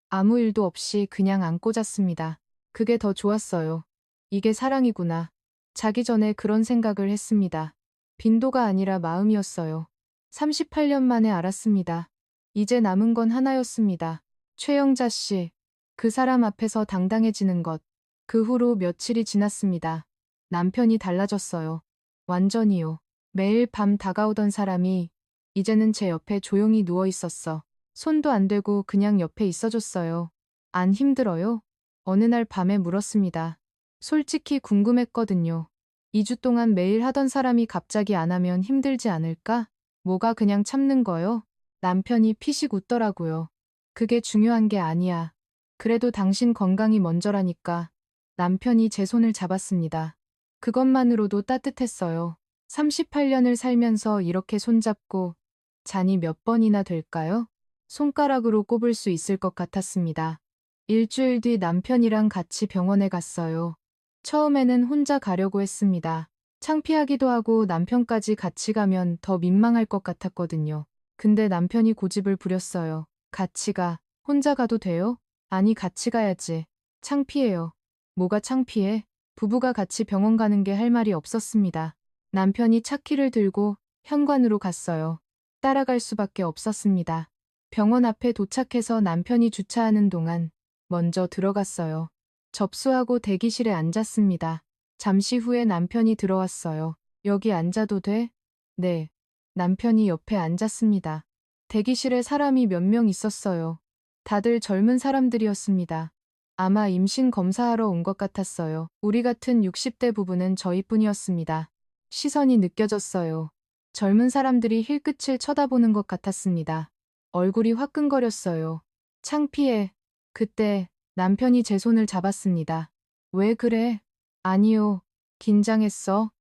Speaker 1: 아무 일도 없이 그냥 안고 잤습니다. 그게 더 좋았어요. 이게 사랑이구나. 자기 전에 그런 생각을 했습니다. 빈도가 아니라 마음이었어요. 38년 만에 알았습니다. 이제 남은 건 하나였습니다. 최영자 씨. 그 사람 앞에서 당당해지는 것. 그 후로 며칠이 지났습니다. 남편이 달라졌어요. 완전히요. 매일 밤 다가오던 사람이 이제는 제 옆에 조용히 누워 있었어. 손도 안 대고 그냥 옆에 있어줬어요. 안 힘들어요? 어느 날 밤에 물었습니다. 솔직히 궁금했거든요. 2주 동안 매일 하던 사람이 갑자기 안 하면 힘들지 않을까? 뭐가 그냥 참는 거요? 남편이 피식 웃더라고요. 그게 중요한 게 아니야. 그래도 당신 건강이 먼저라니까. 남편이 제 손을 잡았습니다. 그것만으로도 따뜻했어요. 38년을 살면서 이렇게 손잡고 잔이 몇 번이나 될까요? 손가락으로 꼽을 수 있을 것 같았습니다. 일주일 뒤 남편이랑 같이 병원에 갔어요. 처음에는 혼자 가려고 했습니다. 창피하기도 하고 남편까지 같이 가면 더 민망할 것 같았거든요. 근데 남편이 고집을 부렸어요. 같이 가. 혼자 가도 돼요? 아니, 같이 가야지. 창피해요. 뭐가 창피해? 부부가 같이 병원 가는 게 할 말이 없었습니다. 남편이 차키를 들고 현관으로 갔어요. 따라갈 수밖에 없었습니다. 병원 앞에 도착해서 남편이 주차하는 동안 먼저 들어갔어요. 접수하고 대기실에 앉았습니다. 잠시 후에 남편이 들어왔어요. 여기 앉아도 돼? 네. 남편이 옆에 앉았습니다. 대기실에 사람이 몇 명 있었어요. 다들 젊은 사람들이었습니다. 아마 임신 검사하러 온 것 같았어요. 우리 같은 60대 부부는 저희뿐이었습니다. 시선이 느껴졌어요. 젊은 사람들이 힐끗을 쳐다보는 것 같았습니다. 얼굴이 화끈거렸어요. 창피해. 그때 남편이 제 손을 잡았습니다. 왜 그래? 아니요. 긴장했어.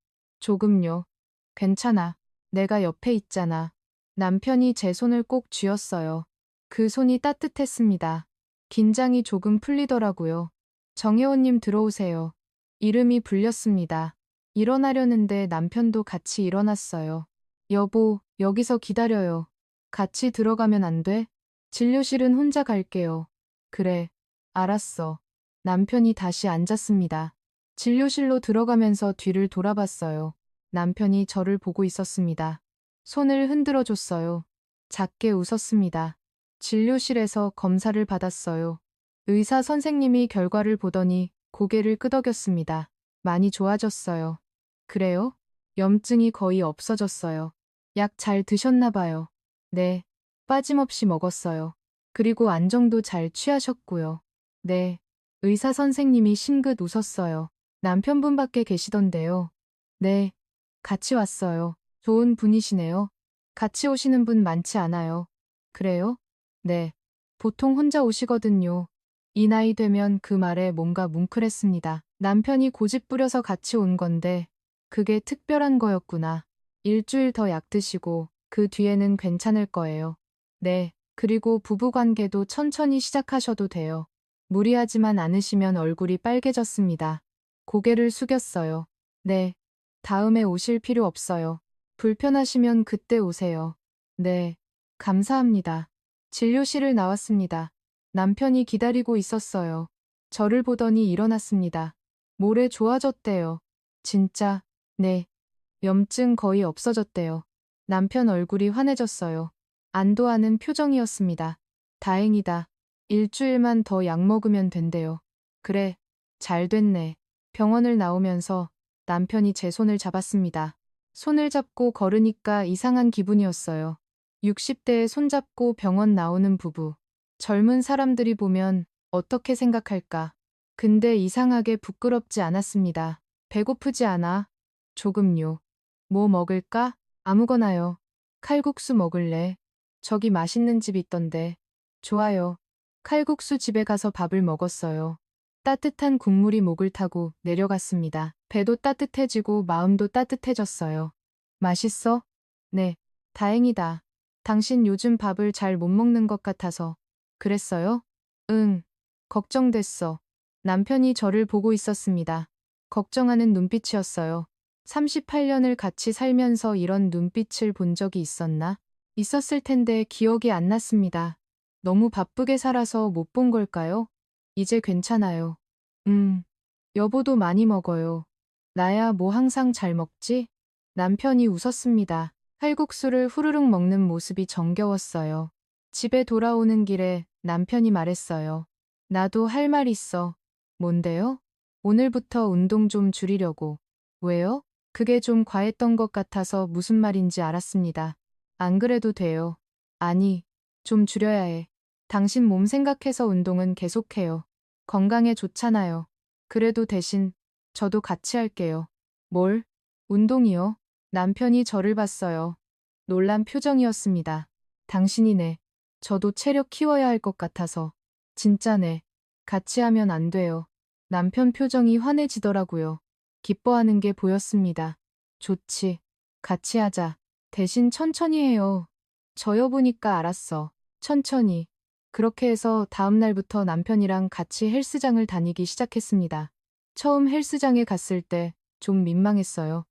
Speaker 1: 조금요. 괜찮아. 내가 옆에 있잖아. 남편이 제 손을 꼭 쥐었어요. 그 손이 따뜻했습니다. 긴장이 조금 풀리더라고요. 정혜원님 들어오세요. 이름이 불렸습니다. 일어나려는데 남편도 같이 일어났어요. 여보, 여기서 기다려요. 같이 들어가면 안 돼? 진료실은 혼자 갈게요. 그래. 알았어. 남편이 다시 앉았습니다. 진료실로 들어가면서 뒤를 돌아봤어요. 남편이 저를 보고 있었습니다. 손을 흔들어 줬어요. 작게 웃었습니다. 진료실에서 검사를 받았어요. 의사 선생님이 결과를 보더니 고개를 끄덕였습니다. 많이 좋아졌어요. 그래요? 염증이 거의 없어졌어요. 약 잘 드셨나 봐요. 네. 빠짐없이 먹었어요. 그리고 안정도 잘 취하셨고요. 네. 의사 선생님이 싱긋 웃었어요. 남편분밖에 계시던데요. 네. 같이 왔어요. 좋은 분이시네요. 같이 오시는 분 많지 않아요. 그래요? 네. 보통 혼자 오시거든요. 이 나이 되면 그 말에 뭔가 뭉클했습니다. 남편이 고집 부려서 같이 온 건데 그게 특별한 거였구나. 일주일 더 약 드시고 그 뒤에는 괜찮을 거예요. 네. 그리고 부부관계도 천천히 시작하셔도 돼요. 무리하지만 않으시면 얼굴이 빨개졌습니다. 고개를 숙였어요. 네. 다음에 오실 필요 없어요. 불편하시면 그때 오세요. 네, 감사합니다. 진료실을 나왔습니다. 남편이 기다리고 있었어요. 저를 보더니 일어났습니다. 모레 좋아졌대요. 진짜, 네. 염증 거의 없어졌대요. 남편 얼굴이 환해졌어요. 안도하는 표정이었습니다. 다행이다. 일주일만 더 약 먹으면 된대요. 그래, 잘 됐네. 병원을 나오면서 남편이 제 손을 잡았습니다. 손을 잡고 걸으니까 이상한 기분이었어요. 60대에 손잡고 병원 나오는 부부. 젊은 사람들이 보면 어떻게 생각할까? 근데 이상하게 부끄럽지 않았습니다. 배고프지 않아? 조금요. 뭐 먹을까? 아무거나요. 칼국수 먹을래? 저기 맛있는 집 있던데. 좋아요. 칼국수 집에 가서 밥을 먹었어요. 따뜻한 국물이 목을 타고 내려갔습니다. 배도 따뜻해지고 마음도 따뜻해졌어요. 맛있어? 네. 다행이다. 당신 요즘 밥을 잘 못 먹는 것 같아서. 그랬어요? 응. 걱정됐어. 남편이 저를 보고 있었습니다. 걱정하는 눈빛이었어요. 38년을 같이 살면서 이런 눈빛을 본 적이 있었나? 있었을 텐데 기억이 안 났습니다. 너무 바쁘게 살아서 못 본 걸까요? 이제 괜찮아요. 여보도 많이 먹어요. 나야 뭐 항상 잘 먹지? 남편이 웃었습니다. 칼국수를 후루룩 먹는 모습이 정겨웠어요. 집에 돌아오는 길에 남편이 말했어요. 나도 할 말 있어. 뭔데요? 오늘부터 운동 좀 줄이려고. 왜요? 그게 좀 과했던 것 같아서 무슨 말인지 알았습니다. 안 그래도 돼요. 아니, 좀 줄여야 해. 당신 몸 생각해서 운동은 계속해요. 건강에 좋잖아요. 그래도 대신 저도 같이 할게요. 뭘? 운동이요? 남편이 저를 봤어요. 놀란 표정이었습니다. 당신이네. 저도 체력 키워야 할 것 같아서. 진짜네. 같이 하면 안 돼요. 남편 표정이 환해지더라고요. 기뻐하는 게 보였습니다. 좋지. 같이 하자. 대신 천천히 해요. 저 여보니까 알았어. 천천히. 그렇게 해서 다음 날부터 남편이랑 같이 헬스장을 다니기 시작했습니다. 처음 헬스장에 갔을 때 좀 민망했어요.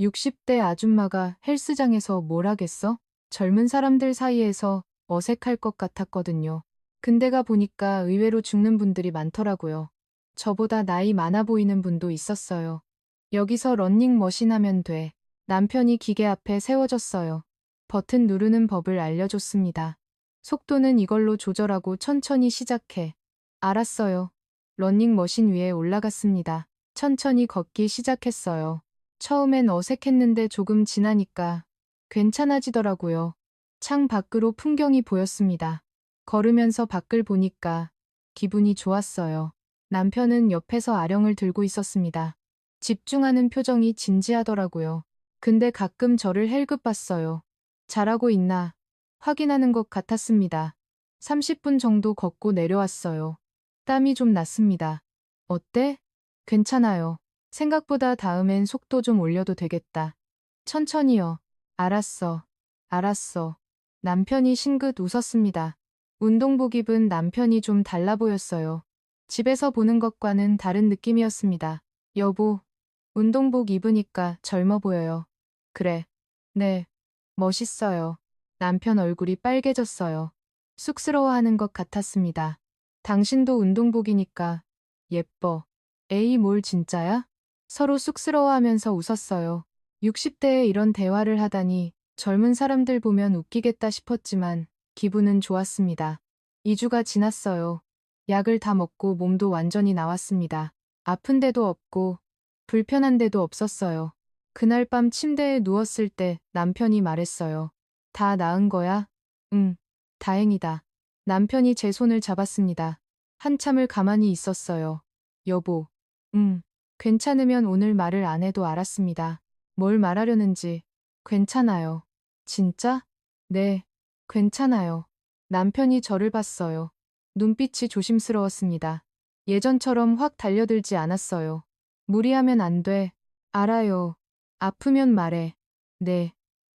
Speaker 1: 60대 아줌마가 헬스장에서 뭘 하겠어? 젊은 사람들 사이에서 어색할 것 같았거든요. 근데 가 보니까 의외로 죽는 분들이 많더라고요. 저보다 나이 많아 보이는 분도 있었어요. 여기서 러닝머신 하면 돼. 남편이 기계 앞에 세워졌어요. 버튼 누르는 법을 알려줬습니다. 속도는 이걸로 조절하고 천천히 시작해. 알았어요. 러닝머신 위에 올라갔습니다. 천천히 걷기 시작했어요. 처음엔 어색했는데 조금 지나니까 괜찮아지더라고요. 창 밖으로 풍경이 보였습니다. 걸으면서 밖을 보니까 기분이 좋았어요. 남편은 옆에서 아령을 들고 있었습니다. 집중하는 표정이 진지하더라고요. 근데 가끔 저를 헬급봤어요. 잘하고 있나 확인하는 것 같았습니다. 30분 정도 걷고 내려왔어요. 땀이 좀 났습니다. 어때? 괜찮아요. 생각보다 다음엔 속도 좀 올려도 되겠다. 천천히요. 알았어. 알았어. 남편이 싱긋 웃었습니다. 운동복 입은 남편이 좀 달라 보였어요. 집에서 보는 것과는 다른 느낌이었습니다. 여보, 운동복 입으니까 젊어 보여요. 그래. 네. 멋있어요. 남편 얼굴이 빨개졌어요. 쑥스러워하는 것 같았습니다. 당신도 운동복이니까 예뻐. 에이, 뭘 진짜야? 서로 쑥스러워하면서 웃었어요. 60대에 이런 대화를 하다니 젊은 사람들 보면 웃기겠다 싶었지만 기분은 좋았습니다. 2주가 지났어요. 약을 다 먹고 몸도 완전히 나왔습니다. 아픈 데도 없고 불편한 데도 없었어요. 그날 밤 침대에 누웠을 때 남편이 말했어요. 다 나은 거야? 응, 다행이다. 남편이 제 손을 잡았습니다. 한참을 가만히 있었어요. 여보, 괜찮으면 오늘 말을 안 해도 알았습니다. 뭘 말하려는지. 괜찮아요. 진짜? 네, 괜찮아요. 남편이 저를 봤어요. 눈빛이 조심스러웠습니다. 예전처럼 확 달려들지 않았어요. 무리하면 안 돼. 알아요. 아프면 말해. 네.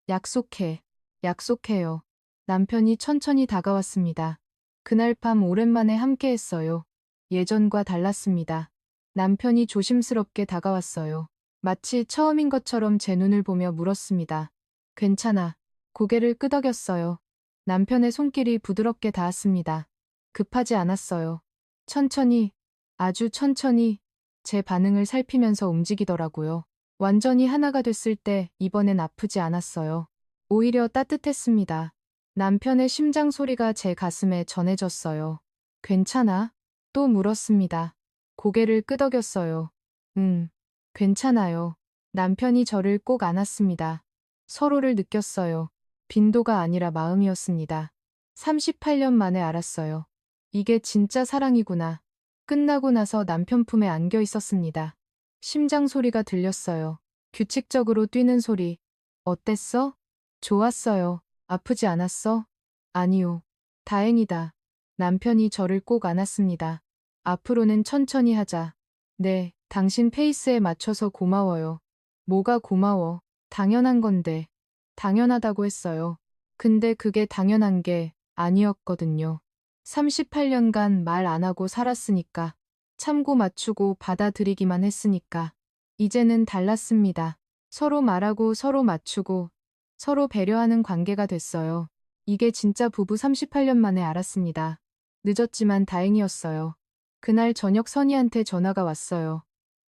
Speaker 1: 약속해. 약속해요. 남편이 천천히 다가왔습니다. 그날 밤 오랜만에 함께 했어요. 예전과 달랐습니다. 남편이 조심스럽게 다가왔어요. 마치 처음인 것처럼 제 눈을 보며 물었습니다. 괜찮아. 고개를 끄덕였어요. 남편의 손길이 부드럽게 닿았습니다. 급하지 않았어요. 천천히, 아주 천천히 제 반응을 살피면서 움직이더라고요. 완전히 하나가 됐을 때 이번엔 아프지 않았어요. 오히려 따뜻했습니다. 남편의 심장 소리가 제 가슴에 전해졌어요. 괜찮아? 또 물었습니다. 고개를 끄덕였어요. 괜찮아요. 남편이 저를 꼭 안았습니다. 서로를 느꼈어요. 빈도가 아니라 마음이었습니다. 38년 만에 알았어요. 이게 진짜 사랑이구나. 끝나고 나서 남편 품에 안겨 있었습니다. 심장 소리가 들렸어요. 규칙적으로 뛰는 소리. 어땠어? 좋았어요. 아프지 않았어? 아니요. 다행이다. 남편이 저를 꼭 안았습니다. 앞으로는 천천히 하자. 네, 당신 페이스에 맞춰서 고마워요. 뭐가 고마워? 당연한 건데. 당연하다고 했어요. 근데 그게 당연한 게 아니었거든요. 38년간 말 안 하고 살았으니까. 참고 맞추고 받아들이기만 했으니까. 이제는 달랐습니다. 서로 말하고 서로 맞추고 서로 배려하는 관계가 됐어요. 이게 진짜 부부 38년 만에 알았습니다. 늦었지만 다행이었어요. 그날 저녁 선희한테 전화가 왔어요.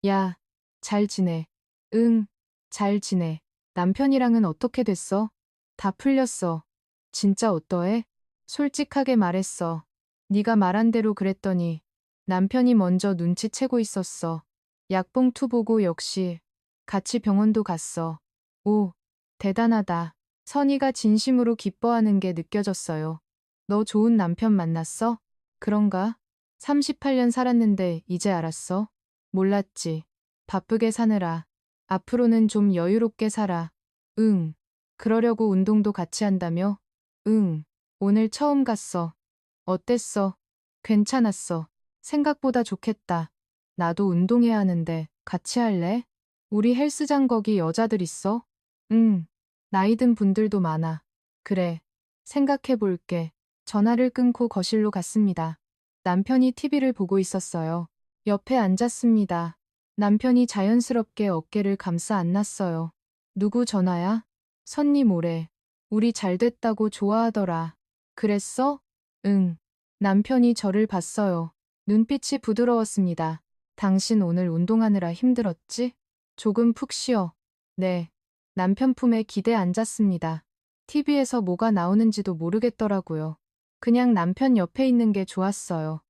Speaker 1: 야, 잘 지내. 응, 잘 지내. 남편이랑은 어떻게 됐어? 다 풀렸어. 진짜 어떠해? 솔직하게 말했어. 네가 말한 대로 그랬더니 남편이 먼저 눈치채고 있었어. 약봉투 보고 역시 같이 병원도 갔어. 오, 대단하다. 선희가 진심으로 기뻐하는 게 느껴졌어요. 너 좋은 남편 만났어? 그런가? 38년 살았는데 이제 알았어? 몰랐지. 바쁘게 사느라. 앞으로는 좀 여유롭게 살아. 응. 그러려고 운동도 같이 한다며? 응. 오늘 처음 갔어. 어땠어? 괜찮았어. 생각보다 좋겠다. 나도 운동해야 하는데 같이 할래? 우리 헬스장 거기 여자들 있어? 응. 나이 든 분들도 많아. 그래. 생각해 볼게. 전화를 끊고 거실로 갔습니다. 남편이 TV를 보고 있었어요. 옆에 앉았습니다. 남편이 자연스럽게 어깨를 감싸 안았어요. 누구 전화야? 선니 뭐래. 우리 잘 됐다고 좋아하더라. 그랬어? 응. 남편이 저를 봤어요. 눈빛이 부드러웠습니다. 당신 오늘 운동하느라 힘들었지? 조금 푹 쉬어. 네. 남편 품에 기대 앉았습니다. TV에서 뭐가 나오는지도 모르겠더라고요. 그냥 남편 옆에 있는 게 좋았어요.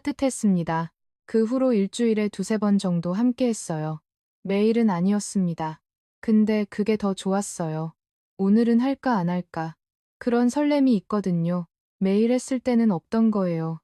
Speaker 1: 따뜻했습니다. 그 후로 일주일에 두세 번 정도 함께 했어요. 매일은 아니었습니다. 근데 그게 더 좋았어요. 오늘은 할까 안 할까. 그런 설렘이 있거든요. 매일 했을 때는 없던 거예요.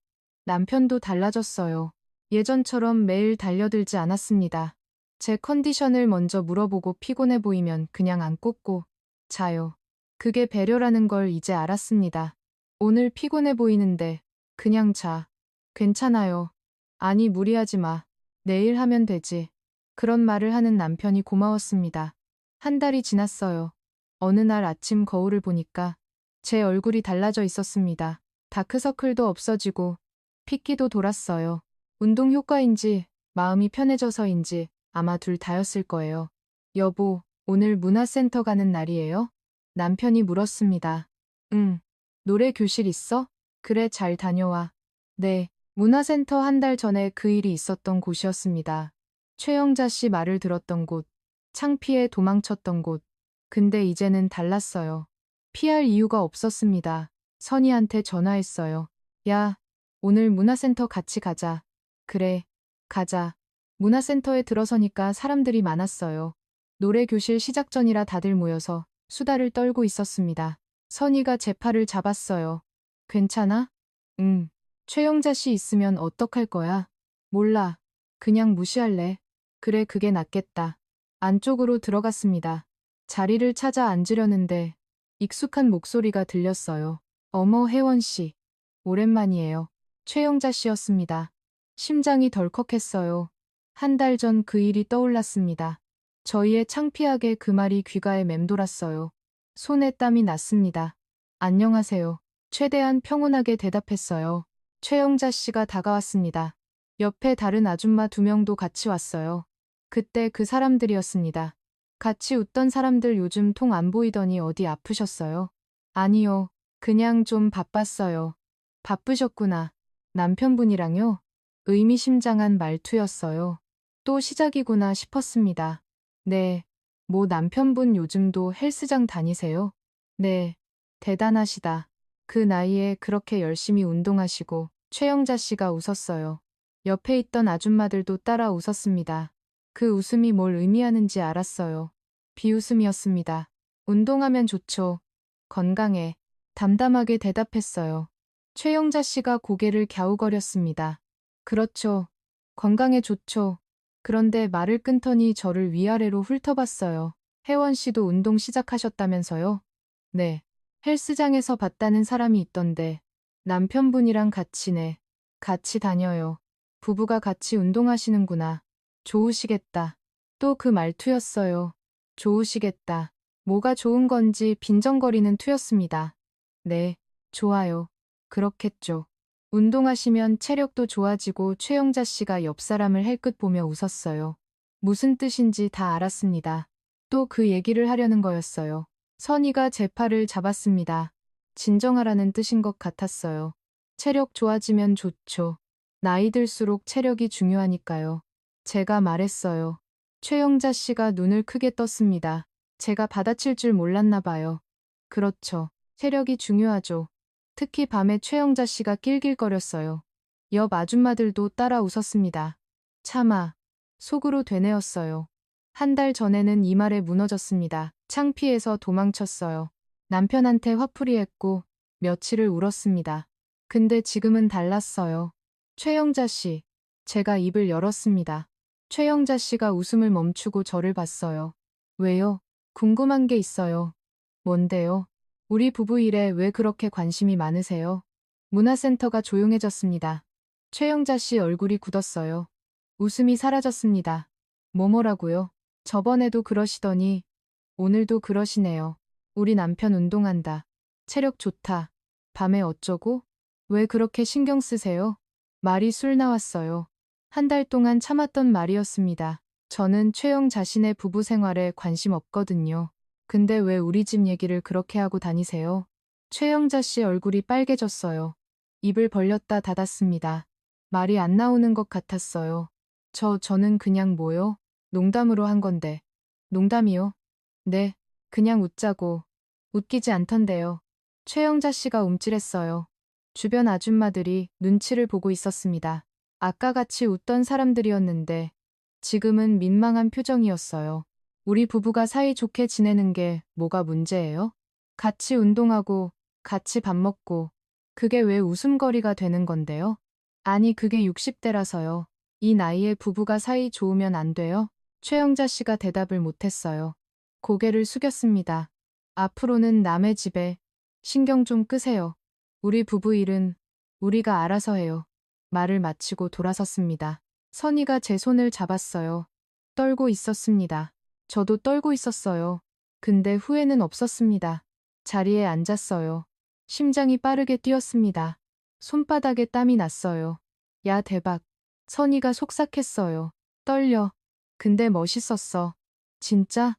Speaker 1: 남편도 달라졌어요. 예전처럼 매일 달려들지 않았습니다. 제 컨디션을 먼저 물어보고 피곤해 보이면 그냥 안 꽂고 자요. 그게 배려라는 걸 이제 알았습니다. 오늘 피곤해 보이는데 그냥 자. 괜찮아요. 아니 무리하지 마. 내일 하면 되지. 그런 말을 하는 남편이 고마웠습니다. 한 달이 지났어요. 어느 날 아침 거울을 보니까 제 얼굴이 달라져 있었습니다. 다크서클도 없어지고 핏기도 돌았어요. 운동 효과인지 마음이 편해져서인지 아마 둘 다였을 거예요. 여보, 오늘 문화센터 가는 날이에요? 남편이 물었습니다. 응. 노래 교실 있어? 그래, 잘 다녀와. 네. 문화센터 한 달 전에 그 일이 있었던 곳이었습니다. 최영자 씨 말을 들었던 곳, 창피해 도망쳤던 곳. 근데 이제는 달랐어요. 피할 이유가 없었습니다. 선희한테 전화했어요. 야, 오늘 문화센터 같이 가자. 그래, 가자. 문화센터에 들어서니까 사람들이 많았어요. 노래 교실 시작 전이라 다들 모여서 수다를 떨고 있었습니다. 선희가 제 팔을 잡았어요. 괜찮아? 응. 최영자 씨 있으면 어떡할 거야? 몰라. 그냥 무시할래. 그래, 그게 낫겠다. 안쪽으로 들어갔습니다. 자리를 찾아 앉으려는데 익숙한 목소리가 들렸어요. 어머, 혜원 씨. 오랜만이에요. 최영자 씨였습니다. 심장이 덜컥했어요. 한 달 전 그 일이 떠올랐습니다. 저희의 창피하게 그 말이 귀가에 맴돌았어요. 손에 땀이 났습니다. 안녕하세요. 최대한 평온하게 대답했어요. 최영자 씨가 다가왔습니다. 옆에 다른 아줌마 두 명도 같이 왔어요. 그때 그 사람들이었습니다. 같이 웃던 사람들 요즘 통 안 보이더니 어디 아프셨어요? 아니요. 그냥 좀 바빴어요. 바쁘셨구나. 남편분이랑요? 의미심장한 말투였어요. 또 시작이구나 싶었습니다. 네. 뭐 남편분 요즘도 헬스장 다니세요? 네. 대단하시다. 그 나이에 그렇게 열심히 운동하시고 최영자 씨가 웃었어요. 옆에 있던 아줌마들도 따라 웃었습니다. 그 웃음이 뭘 의미하는지 알았어요. 비웃음이었습니다. 운동하면 좋죠. 건강해. 담담하게 대답했어요. 최영자 씨가 고개를 갸우거렸습니다. 그렇죠. 건강에 좋죠. 그런데 말을 끊더니 저를 위아래로 훑어봤어요. 혜원 씨도 운동 시작하셨다면서요? 네. 헬스장에서 봤다는 사람이 있던데 남편분이랑 같이네. 같이 다녀요. 부부가 같이 운동하시는구나. 좋으시겠다. 또 그 말투였어요. 좋으시겠다. 뭐가 좋은 건지 빈정거리는 투였습니다. 네, 좋아요. 그렇겠죠. 운동하시면 체력도 좋아지고 최영자 씨가 옆 사람을 헬끗 보며 웃었어요. 무슨 뜻인지 다 알았습니다. 또 그 얘기를 하려는 거였어요. 선희가 제 팔을 잡았습니다. 진정하라는 뜻인 것 같았어요. 체력 좋아지면 좋죠. 나이 들수록 체력이 중요하니까요. 제가 말했어요. 최영자 씨가 눈을 크게 떴습니다. 제가 받아칠 줄 몰랐나 봐요. 그렇죠. 체력이 중요하죠. 특히 밤에 최영자 씨가 낄낄거렸어요. 옆 아줌마들도 따라 웃었습니다. 차마. 속으로 되뇌었어요. 한 달 전에는 이 말에 무너졌습니다. 창피해서 도망쳤어요. 남편한테 화풀이했고 며칠을 울었습니다. 근데 지금은 달랐어요. 최영자 씨. 제가 입을 열었습니다. 최영자 씨가 웃음을 멈추고 저를 봤어요. 왜요? 궁금한 게 있어요. 뭔데요? 우리 부부 일에 왜 그렇게 관심이 많으세요? 문화센터가 조용해졌습니다. 최영자 씨 얼굴이 굳었어요. 웃음이 사라졌습니다. 뭐라고요? 저번에도 그러시더니 오늘도 그러시네요. 우리 남편 운동한다. 체력 좋다. 밤에 어쩌고? 왜 그렇게 신경 쓰세요? 말이 술 나왔어요. 한 달 동안 참았던 말이었습니다. 저는 최영 자신의 부부 생활에 관심 없거든요. 근데 왜 우리 집 얘기를 그렇게 하고 다니세요? 최영자 씨 얼굴이 빨개졌어요. 입을 벌렸다 닫았습니다. 말이 안 나오는 것 같았어요. 저는 그냥 뭐요? 농담으로 한 건데. 농담이요? 네, 그냥 웃자고. 웃기지 않던데요. 최영자 씨가 움찔했어요. 주변 아줌마들이 눈치를 보고 있었습니다. 아까 같이 웃던 사람들이었는데 지금은 민망한 표정이었어요. 우리 부부가 사이좋게 지내는 게 뭐가 문제예요? 같이 운동하고 같이 밥 먹고 그게 왜 웃음거리가 되는 건데요? 아니 그게 60대라서요. 이 나이에 부부가 사이 좋으면 안 돼요? 최영자 씨가 대답을 못했어요. 고개를 숙였습니다. 앞으로는 남의 집에 신경 좀 끄세요. 우리 부부 일은 우리가 알아서 해요. 말을 마치고 돌아섰습니다. 선희가 제 손을 잡았어요. 떨고 있었습니다. 저도 떨고 있었어요. 근데 후회는 없었습니다. 자리에 앉았어요. 심장이 빠르게 뛰었습니다. 손바닥에 땀이 났어요. 야 대박. 선희가 속삭했어요. 떨려. 근데 멋있었어. 진짜?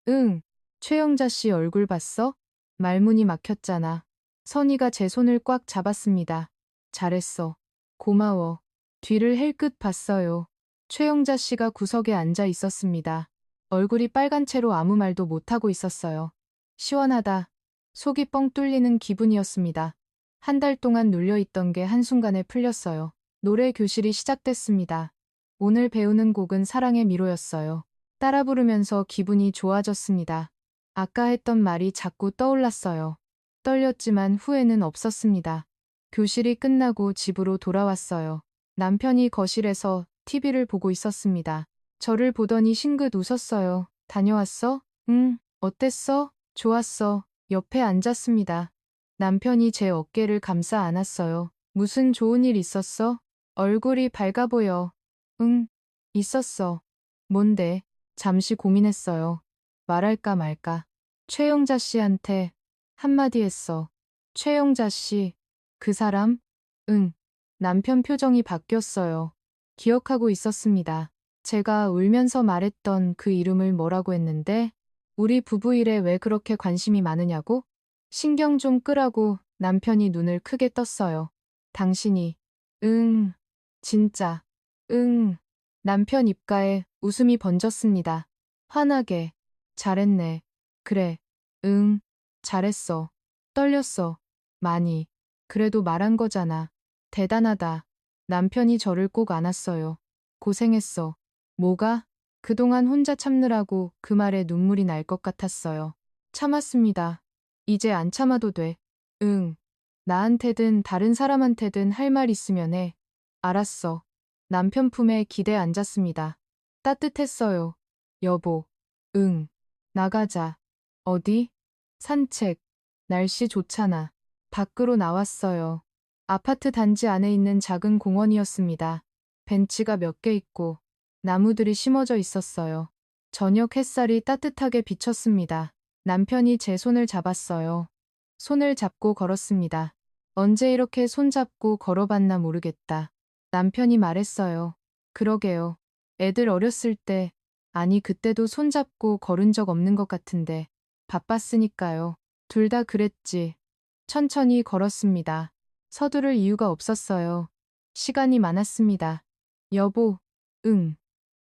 Speaker 1: 응. 최영자 씨 얼굴 봤어? 말문이 막혔잖아. 선희가 제 손을 꽉 잡았습니다. 잘했어. 고마워. 뒤를 헬끗 봤어요. 최영자 씨가 구석에 앉아 있었습니다. 얼굴이 빨간 채로 아무 말도 못하고 있었어요. 시원하다. 속이 뻥 뚫리는 기분이었습니다. 한 달 동안 눌려있던 게 한순간에 풀렸어요. 노래 교실이 시작됐습니다. 오늘 배우는 곡은 사랑의 미로였어요. 따라 부르면서 기분이 좋아졌습니다. 아까 했던 말이 자꾸 떠올랐어요. 떨렸지만 후회는 없었습니다. 교실이 끝나고 집으로 돌아왔어요. 남편이 거실에서 TV를 보고 있었습니다. 저를 보더니 싱긋 웃었어요. 다녀왔어? 응. 어땠어? 좋았어. 옆에 앉았습니다. 남편이 제 어깨를 감싸 안았어요. 무슨 좋은 일 있었어? 얼굴이 밝아 보여. 응. 있었어. 뭔데? 잠시 고민했어요. 말할까 말까. 최영자 씨한테 한마디 했어. 최영자 씨, 그 사람? 응. 남편 표정이 바뀌었어요. 기억하고 있었습니다. 제가 울면서 말했던 그 이름을 뭐라고 했는데 우리 부부 일에 왜 그렇게 관심이 많으냐고? 신경 좀 끄라고 남편이 눈을 크게 떴어요. 당신이, 응, 진짜, 응. 남편 입가에 웃음이 번졌습니다. 환하게, 잘했네. 그래, 응, 잘했어. 떨렸어. 많이. 그래도 말한 거잖아. 대단하다. 남편이 저를 꼭 안았어요. 고생했어. 뭐가? 그동안 혼자 참느라고 그 말에 눈물이 날 것 같았어요. 참았습니다. 이제 안 참아도 돼. 응. 나한테든 다른 사람한테든 할 말 있으면 해. 알았어. 남편 품에 기대 앉았습니다. 따뜻했어요. 여보. 응. 나가자. 어디? 산책. 날씨 좋잖아. 밖으로 나왔어요. 아파트 단지 안에 있는 작은 공원이었습니다. 벤치가 몇 개 있고 나무들이 심어져 있었어요. 저녁 햇살이 따뜻하게 비쳤습니다. 남편이 제 손을 잡았어요. 손을 잡고 걸었습니다. 언제 이렇게 손잡고 걸어봤나 모르겠다. 남편이 말했어요. 그러게요. 애들 어렸을 때, 아니 그때도 손잡고 걸은 적 없는 것 같은데, 바빴으니까요. 둘 다 그랬지. 천천히 걸었습니다. 서두를 이유가 없었어요. 시간이 많았습니다. 여보, 응.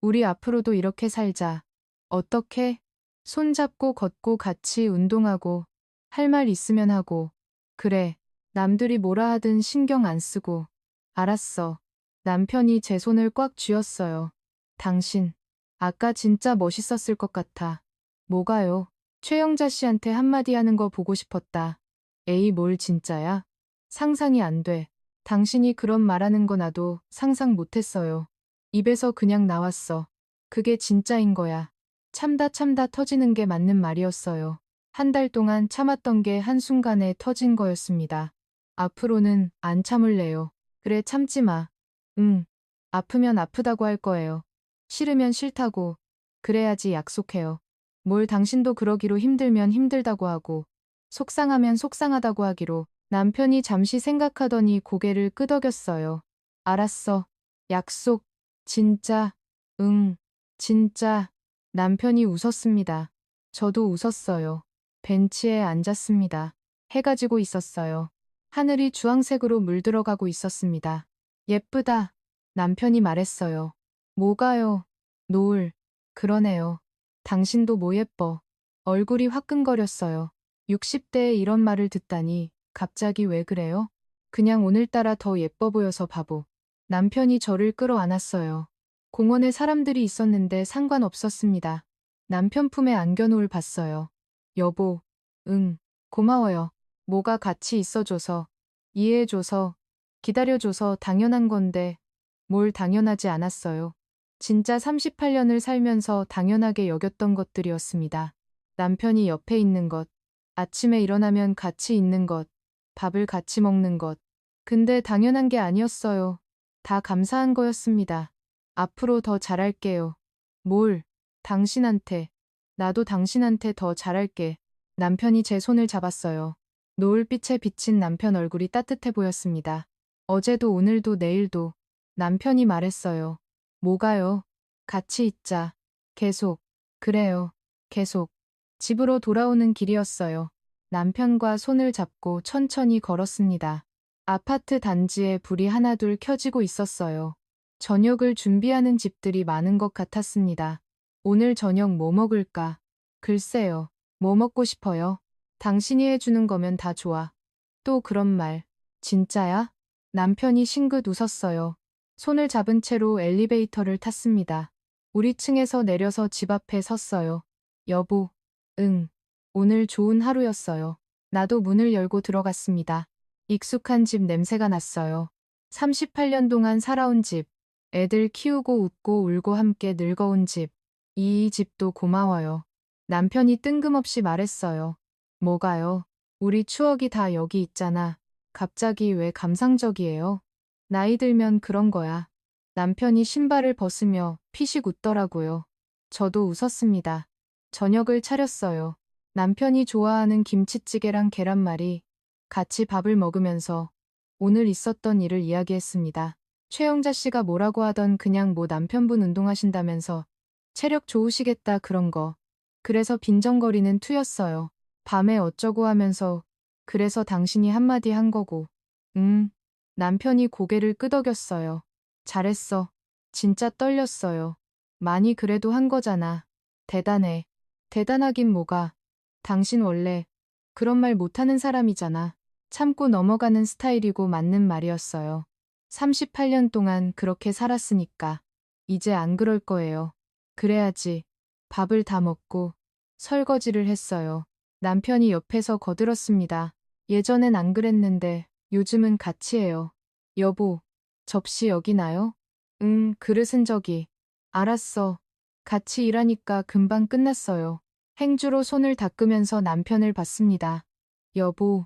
Speaker 1: 우리 앞으로도 이렇게 살자. 어떻게? 손잡고 걷고 같이 운동하고, 할 말 있으면 하고. 그래. 남들이 뭐라 하든 신경 안 쓰고. 알았어. 남편이 제 손을 꽉 쥐었어요. 당신, 아까 진짜 멋있었을 것 같아. 뭐가요? 최영자 씨한테 한마디 하는 거 보고 싶었다. 에이, 뭘 진짜야? 상상이 안 돼. 당신이 그런 말하는 거 나도 상상 못했어요. 입에서 그냥 나왔어. 그게 진짜인 거야. 참다 터지는 게 맞는 말이었어요. 한 달 동안 참았던 게 한순간에 터진 거였습니다. 앞으로는 안 참을래요. 그래, 참지 마. 응. 아프면 아프다고 할 거예요. 싫으면 싫다고. 그래야지 약속해요. 뭘 당신도 그러기로 힘들면 힘들다고 하고, 속상하면 속상하다고 하기로. 남편이 잠시 생각하더니 고개를 끄덕였어요. 알았어. 약속. 진짜. 응. 진짜. 남편이 웃었습니다. 저도 웃었어요. 벤치에 앉았습니다. 해가 지고 있었어요. 하늘이 주황색으로 물들어가고 있었습니다. 예쁘다. 남편이 말했어요. 뭐가요? 노을. 그러네요. 당신도 뭐 예뻐. 얼굴이 화끈거렸어요. 60대에 이런 말을 듣다니 갑자기 왜 그래요? 그냥 오늘따라 더 예뻐 보여서 바보. 남편이 저를 끌어안았어요. 공원에 사람들이 있었는데 상관없었습니다. 남편 품에 안겨 노을 봤어요. 여보, 응, 고마워요. 뭐가 같이 있어줘서, 이해해줘서, 기다려줘서 당연한 건데, 뭘 당연하지 않았어요. 진짜 38년을 살면서 당연하게 여겼던 것들이었습니다. 남편이 옆에 있는 것, 아침에 일어나면 같이 있는 것, 밥을 같이 먹는 것. 근데 당연한 게 아니었어요. 다 감사한 거였습니다. 앞으로 더 잘할게요. 뭘? 당신한테. 나도 당신한테 더 잘할게. 남편이 제 손을 잡았어요. 노을빛에 비친 남편 얼굴이 따뜻해 보였습니다. 어제도 오늘도 내일도 남편이 말했어요. 뭐가요? 같이 있자. 계속. 그래요. 계속. 집으로 돌아오는 길이었어요. 남편과 손을 잡고 천천히 걸었습니다. 아파트 단지에 불이 하나둘 켜지고 있었어요. 저녁을 준비하는 집들이 많은 것 같았습니다. 오늘 저녁 뭐 먹을까? 글쎄요. 뭐 먹고 싶어요? 당신이 해주는 거면 다 좋아. 또 그런 말. 진짜야? 남편이 싱긋 웃었어요. 손을 잡은 채로 엘리베이터를 탔습니다. 우리 층에서 내려서 집 앞에 섰어요. 여보, 응. 오늘 좋은 하루였어요. 나도 문을 열고 들어갔습니다. 익숙한 집 냄새가 났어요. 38년 동안 살아온 집. 애들 키우고 웃고 울고 함께 늙어온 집. 이 집도 고마워요. 남편이 뜬금없이 말했어요. 뭐가요? 우리 추억이 다 여기 있잖아. 갑자기 왜 감상적이에요? 나이 들면 그런 거야. 남편이 신발을 벗으며 피식 웃더라고요. 저도 웃었습니다. 저녁을 차렸어요. 남편이 좋아하는 김치찌개랑 계란말이, 같이 밥을 먹으면서 오늘 있었던 일을 이야기했습니다. 최영자 씨가 뭐라고 하던 그냥 뭐 남편분 운동하신다면서 체력 좋으시겠다 그런 거. 그래서 빈정거리는 투였어요. 밤에 어쩌고 하면서 그래서 당신이 한마디 한 거고. 남편이 고개를 끄덕였어요. 잘했어. 진짜 떨렸어요. 많이 그래도 한 거잖아. 대단해. 대단하긴 뭐가. 당신 원래 그런 말 못하는 사람이잖아. 참고 넘어가는 스타일이고 맞는 말이었어요. 38년 동안 그렇게 살았으니까. 이제 안 그럴 거예요. 그래야지. 밥을 다 먹고 설거지를 했어요. 남편이 옆에서 거들었습니다. 예전엔 안 그랬는데 요즘은 같이 해요. 여보, 접시 여기 나요? 응, 그릇은 저기. 알았어. 같이 일하니까 금방 끝났어요. 행주로 손을 닦으면서 남편을 봤습니다. 여보,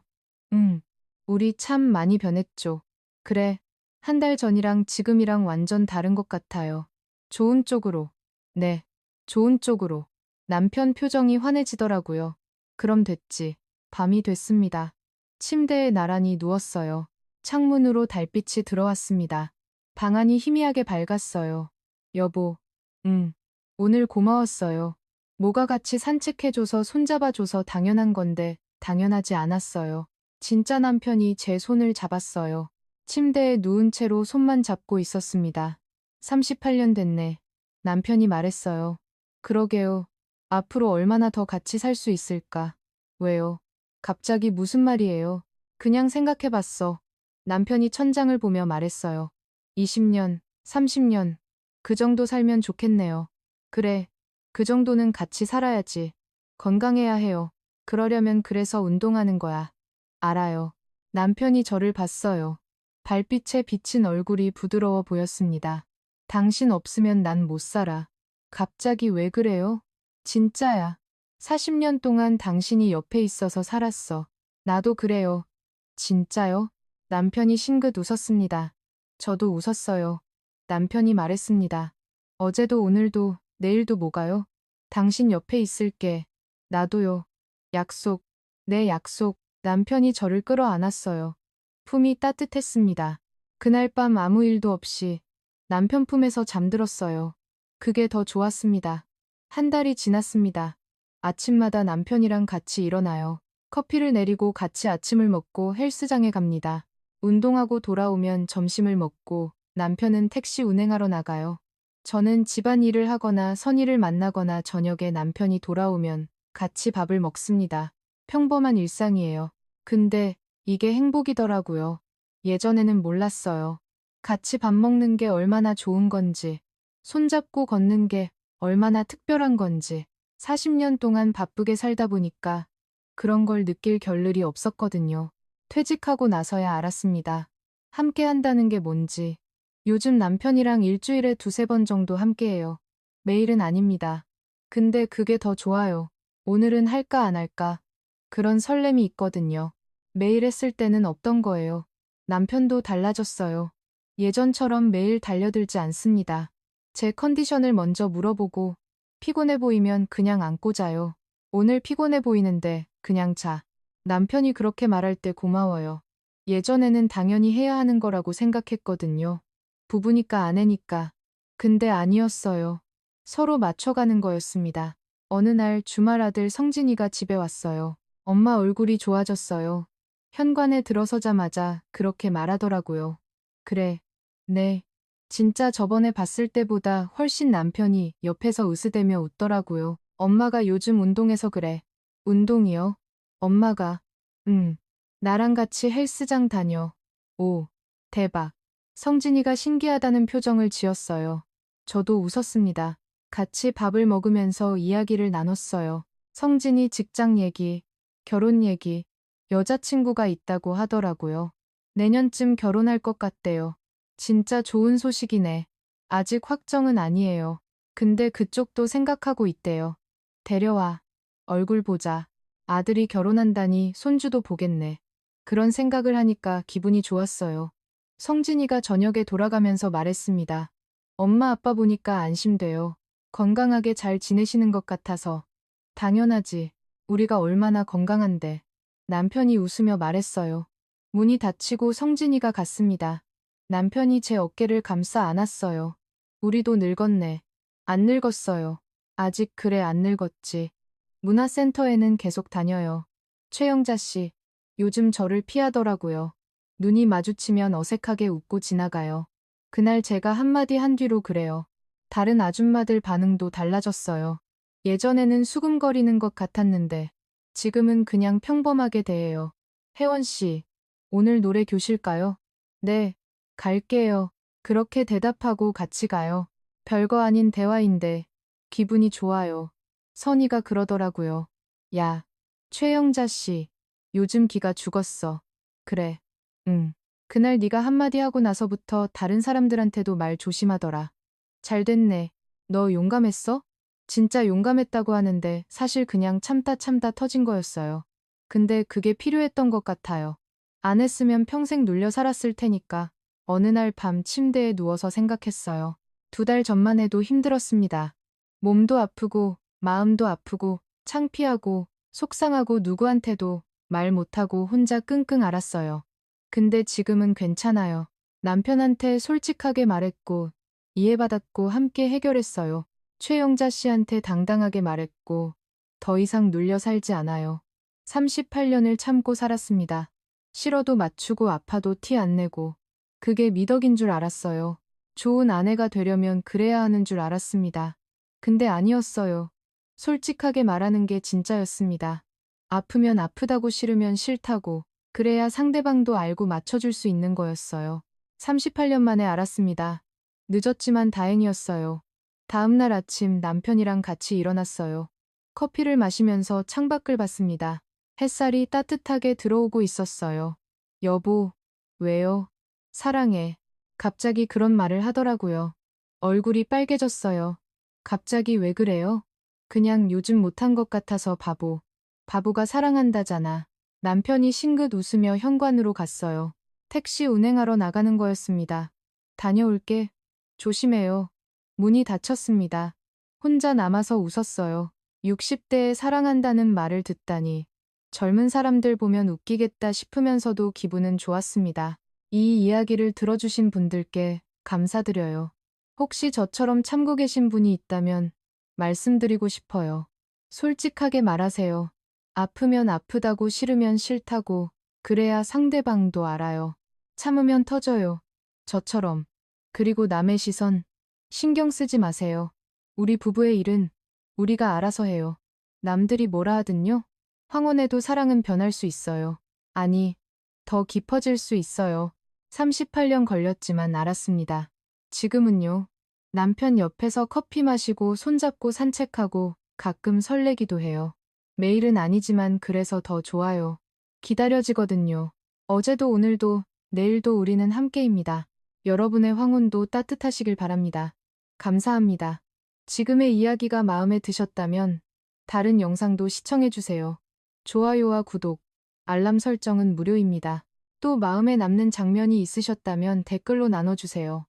Speaker 1: 우리 참 많이 변했죠. 그래, 한 달 전이랑 지금이랑 완전 다른 것 같아요. 좋은 쪽으로. 네, 좋은 쪽으로. 남편 표정이 환해지더라고요. 그럼 됐지. 밤이 됐습니다. 침대에 나란히 누웠어요. 창문으로 달빛이 들어왔습니다. 방 안이 희미하게 밝았어요. 여보, 오늘 고마웠어요. 모가 같이 산책해줘서 손잡아줘서 당연한 건데 당연하지 않았어요. 진짜 남편이 제 손을 잡았어요. 침대에 누운 채로 손만 잡고 있었습니다. 38년 됐네. 남편이 말했어요. 그러게요. 앞으로 얼마나 더 같이 살 수 있을까? 왜요? 갑자기 무슨 말이에요? 그냥 생각해봤어. 남편이 천장을 보며 말했어요. 20년, 30년, 그 정도 살면 좋겠네요. 그래, 그 정도는 같이 살아야지. 건강해야 해요. 그러려면 그래서 운동하는 거야. 알아요. 남편이 저를 봤어요. 발빛에 비친 얼굴이 부드러워 보였습니다. 당신 없으면 난 못 살아. 갑자기 왜 그래요? 진짜야. 40년 동안 당신이 옆에 있어서 살았어. 나도 그래요. 진짜요? 남편이 싱긋 웃었습니다. 저도 웃었어요. 남편이 말했습니다. 어제도 오늘도 내일도 뭐가요? 당신 옆에 있을게. 나도요. 약속. 내 약속. 남편이 저를 끌어안았어요. 품이 따뜻했습니다. 그날 밤 아무 일도 없이 남편 품에서 잠들었어요. 그게 더 좋았습니다. 한 달이 지났습니다. 아침마다 남편이랑 같이 일어나요. 커피를 내리고 같이 아침을 먹고 헬스장에 갑니다. 운동하고 돌아오면 점심을 먹고 남편은 택시 운행하러 나가요. 저는 집안일을 하거나 선의를 만나거나 저녁에 남편이 돌아오면 같이 밥을 먹습니다. 평범한 일상이에요. 근데 이게 행복이더라고요. 예전에는 몰랐어요. 같이 밥 먹는 게 얼마나 좋은 건지, 손잡고 걷는 게 얼마나 특별한 건지, 40년 동안 바쁘게 살다 보니까 그런 걸 느낄 겨를이 없었거든요. 퇴직하고 나서야 알았습니다. 함께 한다는 게 뭔지. 요즘 남편이랑 일주일에 두세 번 정도 함께해요. 매일은 아닙니다. 근데 그게 더 좋아요. 오늘은 할까 안 할까. 그런 설렘이 있거든요. 매일 했을 때는 없던 거예요. 남편도 달라졌어요. 예전처럼 매일 달려들지 않습니다. 제 컨디션을 먼저 물어보고 피곤해 보이면 그냥 안고 자요. 오늘 피곤해 보이는데 그냥 자. 남편이 그렇게 말할 때 고마워요. 예전에는 당연히 해야 하는 거라고 생각했거든요. 부부니까 아내니까. 근데 아니었어요. 서로 맞춰가는 거였습니다. 어느 날 주말 아들 성진이가 집에 왔어요. 엄마 얼굴이 좋아졌어요. 현관에 들어서자마자 그렇게 말하더라고요. 그래. 네. 진짜 저번에 봤을 때보다 훨씬 남편이 옆에서 으스대며 웃더라고요. 엄마가 요즘 운동해서 그래. 운동이요? 엄마가. 나랑 같이 헬스장 다녀. 오. 대박. 성진이가 신기하다는 표정을 지었어요. 저도 웃었습니다. 같이 밥을 먹으면서 이야기를 나눴어요. 성진이 직장 얘기, 결혼 얘기, 여자친구가 있다고 하더라고요. 내년쯤 결혼할 것 같대요. 진짜 좋은 소식이네. 아직 확정은 아니에요. 근데 그쪽도 생각하고 있대요. 데려와. 얼굴 보자. 아들이 결혼한다니 손주도 보겠네. 그런 생각을 하니까 기분이 좋았어요. 성진이가 저녁에 돌아가면서 말했습니다. 엄마 아빠 보니까 안심돼요. 건강하게 잘 지내시는 것 같아서. 당연하지. 우리가 얼마나 건강한데. 남편이 웃으며 말했어요. 문이 닫히고 성진이가 갔습니다. 남편이 제 어깨를 감싸 안았어요. 우리도 늙었네. 안 늙었어요. 아직 그래 안 늙었지. 문화센터에는 계속 다녀요. 최영자 씨, 요즘 저를 피하더라고요. 눈이 마주치면 어색하게 웃고 지나가요. 그날 제가 한마디 한 뒤로 그래요. 다른 아줌마들 반응도 달라졌어요. 예전에는 수금거리는 것 같았는데 지금은 그냥 평범하게 대해요. 혜원 씨, 오늘 노래 교실까요? 네, 갈게요. 그렇게 대답하고 같이 가요. 별거 아닌 대화인데 기분이 좋아요. 선이가 그러더라고요. 야, 최영자 씨, 요즘 기가 죽었어. 그래. 응. 그날 네가 한마디 하고 나서부터 다른 사람들한테도 말 조심하더라. 잘 됐네. 너 용감했어? 진짜 용감했다고 하는데 사실 그냥 참다 터진 거였어요. 근데 그게 필요했던 것 같아요. 안 했으면 평생 눌려 살았을 테니까. 어느 날 밤 침대에 누워서 생각했어요. 2달 전만 해도 힘들었습니다. 몸도 아프고 마음도 아프고 창피하고 속상하고 누구한테도 말 못하고 혼자 끙끙 앓았어요. 근데 지금은 괜찮아요. 남편한테 솔직하게 말했고 이해받았고 함께 해결했어요. 최영자 씨한테 당당하게 말했고 더 이상 눌려 살지 않아요. 38년을 참고 살았습니다. 싫어도 맞추고 아파도 티 안 내고 그게 미덕인 줄 알았어요. 좋은 아내가 되려면 그래야 하는 줄 알았습니다. 근데 아니었어요. 솔직하게 말하는 게 진짜였습니다. 아프면 아프다고 싫으면 싫다고 그래야 상대방도 알고 맞춰줄 수 있는 거였어요. 38년 만에 알았습니다. 늦었지만 다행이었어요. 다음 날 아침 남편이랑 같이 일어났어요. 커피를 마시면서 창밖을 봤습니다. 햇살이 따뜻하게 들어오고 있었어요. 여보, 왜요? 사랑해. 갑자기 그런 말을 하더라고요. 얼굴이 빨개졌어요. 갑자기 왜 그래요? 그냥 요즘 못한 것 같아서 바보. 바보가 사랑한다잖아. 남편이 싱긋 웃으며 현관으로 갔어요. 택시 운행하러 나가는 거였습니다. 다녀올게. 조심해요. 문이 닫혔습니다. 혼자 남아서 웃었어요. 60대에 사랑한다는 말을 듣다니. 젊은 사람들 보면 웃기겠다 싶으면서도 기분은 좋았습니다. 이 이야기를 들어주신 분들께 감사드려요. 혹시 저처럼 참고 계신 분이 있다면 말씀드리고 싶어요. 솔직하게 말하세요. 아프면 아프다고 싫으면 싫다고 그래야 상대방도 알아요. 참으면 터져요. 저처럼. 그리고 남의 시선 신경 쓰지 마세요. 우리 부부의 일은 우리가 알아서 해요. 남들이 뭐라 하든요. 황혼에도 사랑은 변할 수 있어요. 아니, 더 깊어질 수 있어요. 38년 걸렸지만 알았습니다. 지금은요. 남편 옆에서 커피 마시고 손잡고 산책하고 가끔 설레기도 해요. 매일은 아니지만 그래서 더 좋아요. 기다려지거든요. 어제도 오늘도 내일도 우리는 함께입니다. 여러분의 황혼도 따뜻하시길 바랍니다. 감사합니다. 지금의 이야기가 마음에 드셨다면 다른 영상도 시청해주세요. 좋아요와 구독, 알람 설정은 무료입니다. 또 마음에 남는 장면이 있으셨다면 댓글로 나눠주세요.